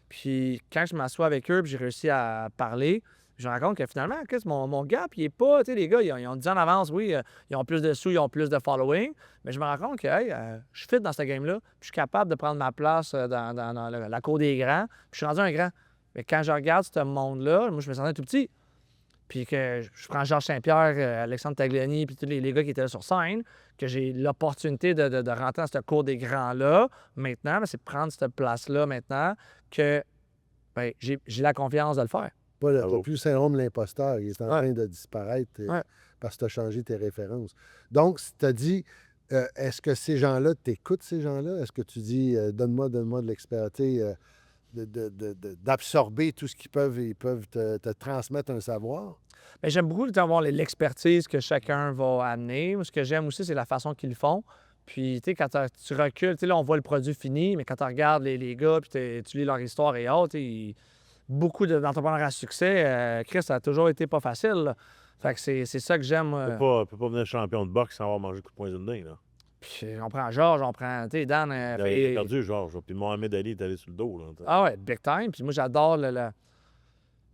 Puis quand je m'assois avec eux, puis j'ai réussi à parler, je me rends compte que finalement, Chris, mon gap, il est pas, tu sais, les gars, ils ont 10 ans en avance, oui, ils ont plus de sous, ils ont plus de following, mais je me rends compte que, hey, je fit dans ce game-là, puis je suis capable de prendre ma place dans la cour des grands, puis je suis rendu un grand. Mais quand je regarde ce monde-là, moi, je me sentais tout petit. Puis que je prends Georges Saint-Pierre, Alexandre Tagliani, puis tous les gars qui étaient là sur scène, que j'ai l'opportunité de rentrer dans ce cours des grands-là, maintenant, c'est de prendre cette place-là maintenant que ben, j'ai la confiance de le faire. Pas plus le syndrome de l'imposteur. Il est en train de disparaître parce que tu as changé tes références. Donc, tu as dit, est-ce que ces gens-là t'écoutent, ces gens-là? Est-ce que tu dis, donne-moi de l'expertise, d'absorber tout ce qu'ils peuvent, ils peuvent te transmettre un savoir? Bien, j'aime beaucoup avoir l'expertise que chacun va amener. Moi, ce que j'aime aussi, c'est la façon qu'ils le font. Puis, tu sais, quand tu recules, tu sais, là, on voit le produit fini, mais quand tu regardes les gars, puis tu lis leur histoire et autres, beaucoup d'entrepreneurs à succès, Chris, ça a toujours été pas facile, là. Fait que c'est ça que j'aime. Tu peux pas venir champion de boxe sans avoir mangé coup de poing d'une nez, là. Puis on prend Georges, on prend, tu sais, Dan. Il a perdu, Georges. Puis Mohamed Ali est allé sur le dos, là. Ah ouais, big time. Puis moi, j'adore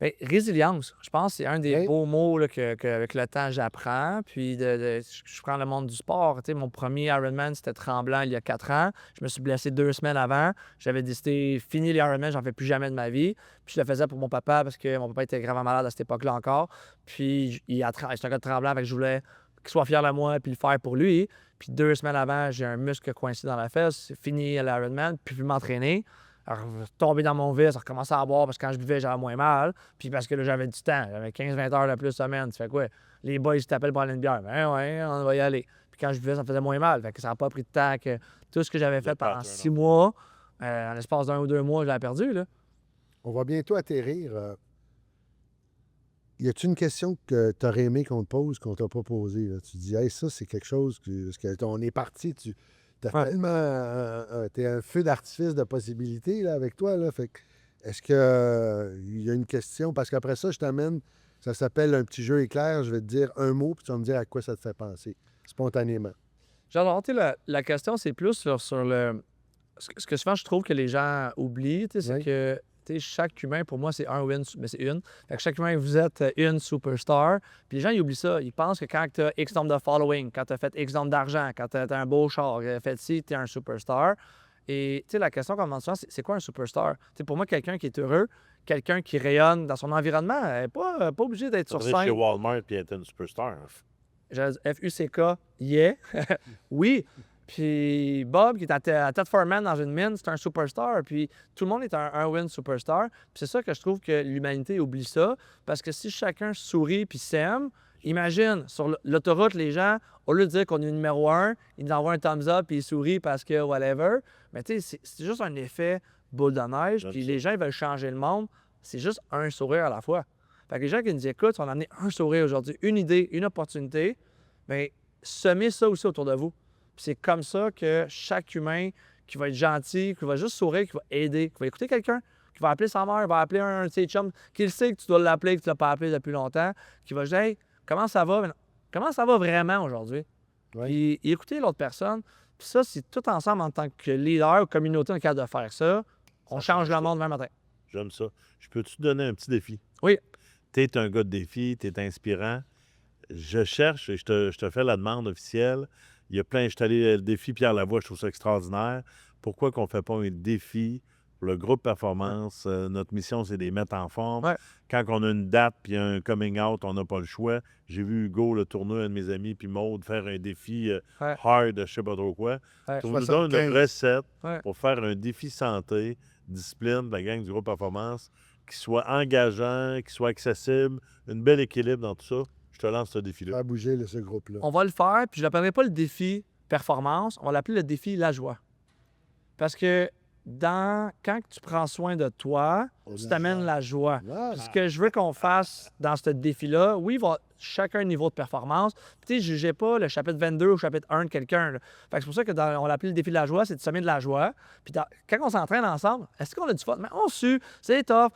ben, résilience. Je pense que c'est un des beaux mots là, qu'avec le temps, j'apprends. Puis je prends le monde du sport. Tu sais, mon premier Ironman, c'était Tremblant il y a 4 ans. Je me suis blessé 2 semaines avant. J'avais décidé, fini les Ironman, j'en fais plus jamais de ma vie. Puis je le faisais pour mon papa parce que mon papa était gravement malade à cette époque-là encore. Puis c'est un gars de Tremblant, fait que je voulais qu'il soit fier de moi puis le faire pour lui. Puis 2 semaines avant, j'ai un muscle coincé dans la fesse. C'est fini l'Ironman, puis m'entraîner. Alors, tomber dans mon vice, recommencer à boire parce que quand je buvais, j'avais moins mal. Puis parce que là, j'avais du temps. J'avais 15-20 heures de plus semaine. Tu fais quoi? Les boys, ils t'appellent pour aller une bière. Ben ouais, on va y aller. Puis quand je buvais, ça me faisait moins mal. Fait que ça n'a pas pris de temps que tout ce que j'avais fait pendant 6 mois, en l'espace d'1 ou 2 mois, je l'avais perdu, là. On va bientôt atterrir. Y a-t-il une question que tu aurais aimé qu'on te pose, qu'on t'a pas posée? Là? Tu dis, hey, ça, c'est quelque chose parce que on est parti, t'as tellement. T'es un feu d'artifice de possibilités là, avec toi. Là, fait que, est-ce qu'il y a une question? Parce qu'après ça, je t'amène, ça s'appelle un petit jeu éclair. Je vais te dire un mot, puis tu vas me dire à quoi ça te fait penser, spontanément. J'adore, tu sais, la question, c'est plus sur le. Ce que souvent, je trouve que les gens oublient, tu sais, c'est que. T'sais, chaque humain, pour moi, c'est un win, mais c'est une. Fait que chaque humain, vous êtes une superstar. Puis les gens, ils oublient ça. Ils pensent que quand tu as X nombre de following, quand tu as fait X nombre d'argent, quand tu as un beau char, fait ci, tu es un superstar. Et la question qu'on demande souvent, c'est quoi un superstar? T'sais, pour moi, quelqu'un qui est heureux, quelqu'un qui rayonne dans son environnement, n'est pas obligé d'être sur scène. Chez Walmart puis être une superstar. FUCK, yeah. Oui. Puis Bob, qui est à Ted Foreman dans une mine, c'est un superstar. Puis tout le monde est un win superstar. Puis c'est ça que je trouve que l'humanité oublie ça. Parce que si chacun sourit puis s'aime, imagine, sur l'autoroute, les gens, au lieu de dire qu'on est numéro 1, ils nous envoient un thumbs up puis ils sourient parce que whatever. Mais tu sais, c'est juste un effet boule de neige. Puis les gens, ils veulent changer le monde. C'est juste un sourire à la fois. Fait que les gens qui nous écoutent, on a amené un sourire aujourd'hui, une idée, une opportunité. Bien, semez ça aussi autour de vous. Puis c'est comme ça que chaque humain qui va être gentil, qui va juste sourire, qui va aider, qui va écouter quelqu'un, qui va appeler sa mère, va appeler un de ses chums, qui sait que tu dois l'appeler, que tu ne l'as pas appelé depuis longtemps, qui va dire hey, comment ça va? Comment ça va vraiment aujourd'hui? Puis écouter l'autre personne. Puis ça, c'est tout ensemble en tant que leader ou communauté, en cas de faire ça, on change le monde demain matin. J'aime ça. Je peux-tu te donner un petit défi? Oui. Tu es un gars de défi, tu es inspirant. Je cherche et je te fais la demande officielle. Il y a plein, je suis allé le défi Pierre Lavoie, je trouve ça extraordinaire. Pourquoi qu'on ne fait pas un défi pour le groupe performance? Notre mission, c'est de les mettre en forme. Ouais. Quand on a une date puis un coming out, on n'a pas le choix. J'ai vu Hugo, le tourneur, un de mes amis, puis Maude faire un défi hard, je ne sais pas trop quoi. On nous donne une recette pour faire un défi santé, discipline de la gang du groupe performance, qui soit engageant, qui soit accessible, un bel équilibre dans tout ça. Je te lance ce défi-là. Faire bouger ce groupe-là. On va le faire, puis je ne l'appellerai pas le défi performance, on va l'appeler le défi la joie. Parce que quand tu prends soin de toi, tu t'amènes la joie. Voilà. Ce que je veux qu'on fasse dans ce défi-là, oui, il va chacun un niveau de performance. Puis tu sais, je jugez pas le chapitre 22 ou le chapitre 1 de quelqu'un. Fait que c'est pour ça qu'on l'appelle le défi de la joie, c'est de semer de la joie. Puis quand on s'entraîne ensemble, est-ce qu'on a du fun? Mais on sue, c'est tough.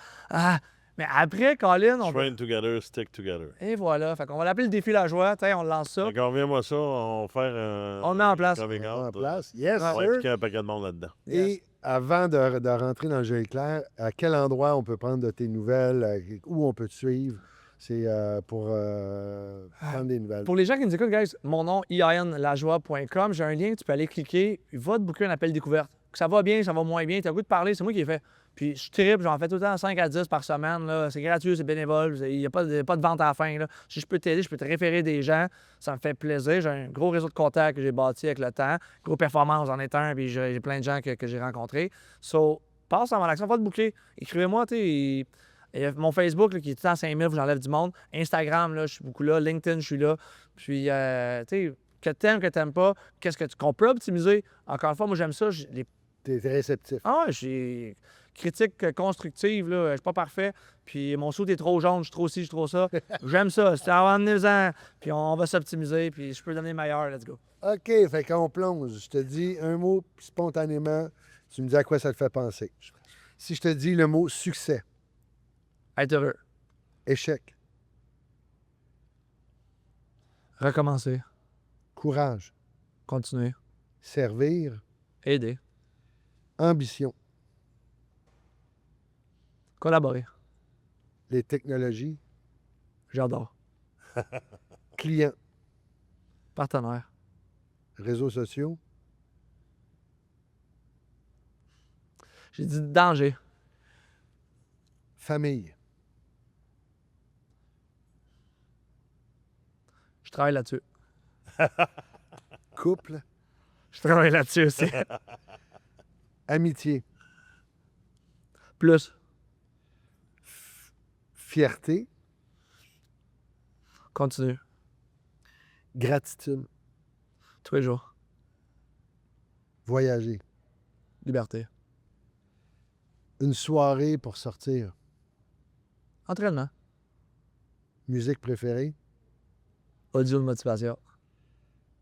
Mais après, Colin, on Train together, stick together. Et voilà. Fait qu'on va l'appeler le défi la joie. Tiens, on lance ça. Fait envoie-moi ça, on va faire un... On le met en place. coming out, On en place. Yes, on va sir. impliquer un paquet de monde là-dedans. Et avant de rentrer dans le jeu éclair, à quel endroit on peut prendre de tes nouvelles, où on peut te suivre? C'est pour prendre des nouvelles. Pour les gens qui nous écoutent, guys, mon nom, iainlajoie.com. J'ai un lien, tu peux aller cliquer. Il va te booker un appel découverte. Que ça va bien, ça va moins bien, tu as le goût de parler, c'est moi qui l'ai fait. Puis je tripe, j'en fais tout le temps 5 à 10 par semaine. Là. C'est gratuit, c'est bénévole, il n'y a pas de vente à la fin. Là. Si je peux t'aider, je peux te référer des gens, ça me fait plaisir. J'ai un gros réseau de contacts que j'ai bâti avec le temps. Gros performance en est un, puis j'ai plein de gens que j'ai rencontrés. So, passe en action, va te booker. Écrivez-moi, tu sais. Mon Facebook, là, qui est tout le temps 5000, j'enlève du monde. Instagram, là, je suis beaucoup là. LinkedIn, je suis là. Puis, tu sais, que t'aimes pas, qu'on peut optimiser. Encore une fois, moi, j'aime ça. T'es réceptif. Ah ouais, j'ai critique constructive, là. Je suis pas parfait. Puis mon saut est trop jaune, je suis trop ci, je suis trop ça. J'aime ça. C'est en puis on va s'optimiser, puis je peux devenir meilleur. Let's go. OK, fait qu'on plonge. Je te dis un mot, puis spontanément, tu me dis à quoi ça te fait penser. Si je te dis le mot succès, Être heureux. échec, Recommencer. courage, Continuer. servir, Aider. ambition, Collaborer. les technologies, J'adore. clients, Partenaire. réseaux sociaux, J'ai dit danger. famille, Je travaille là-dessus. couple, Je travaille là-dessus aussi. amitié, Plus. fierté, Continue. gratitude, Tous les jours. voyager, Liberté. une soirée pour sortir, Entraînement. musique préférée, Audio de motivation.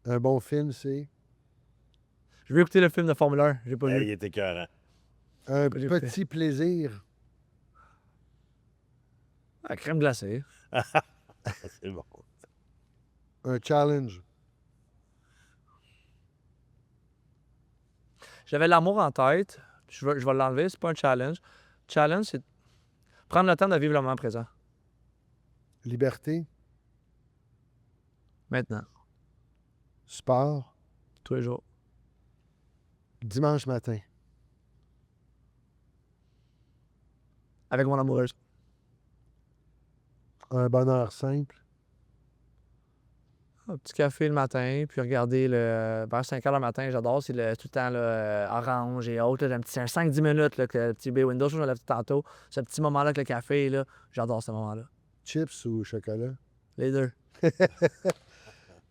un bon film, c'est Je veux écouter le film de Formule 1. J'ai pas Il vu. était écœurant. un J'ai petit plaisir, La crème glacée. C'est bon. un challenge, J'avais l'amour en tête. Je vais l'enlever. C'est pas un challenge. Challenge, c'est prendre le temps de vivre le moment présent. liberté, Maintenant. sport, Tous les jours. dimanche matin, Avec mon amoureuse. un bonheur simple, Un petit café le matin, puis regarder vers 5 heures le matin, j'adore. C'est tout le temps là, orange et autres. Là, c'est un 5-10 minutes là, que le petit bay window, je l'ai fait tantôt. Ce petit moment-là avec le café, là, j'adore ce moment-là. chips ou chocolat. Les deux.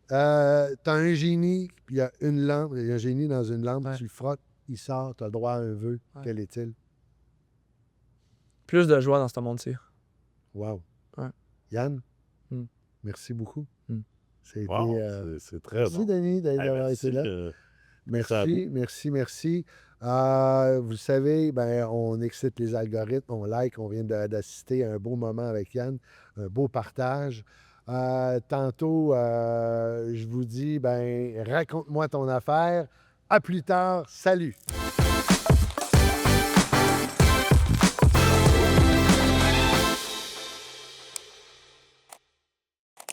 T'as un génie, puis il y a une lampe, il y a un génie dans une lampe, Ouais. tu le frottes, il sort, t'as le droit à un vœu. Ouais. Quel est-il? Plus de joie dans ce monde-ci. Wow. Ouais. Yann, Mm. merci beaucoup. Mm. C'était, Wow, c'est très merci, bon. Denis, d'avoir Merci, été là. ça- Merci. Vous le savez, ben, on excite les algorithmes, on like, on vient d'assister à un beau moment avec Yann, un beau partage. Tantôt, je vous dis, ben, raconte-moi ton affaire. À plus tard. Salut.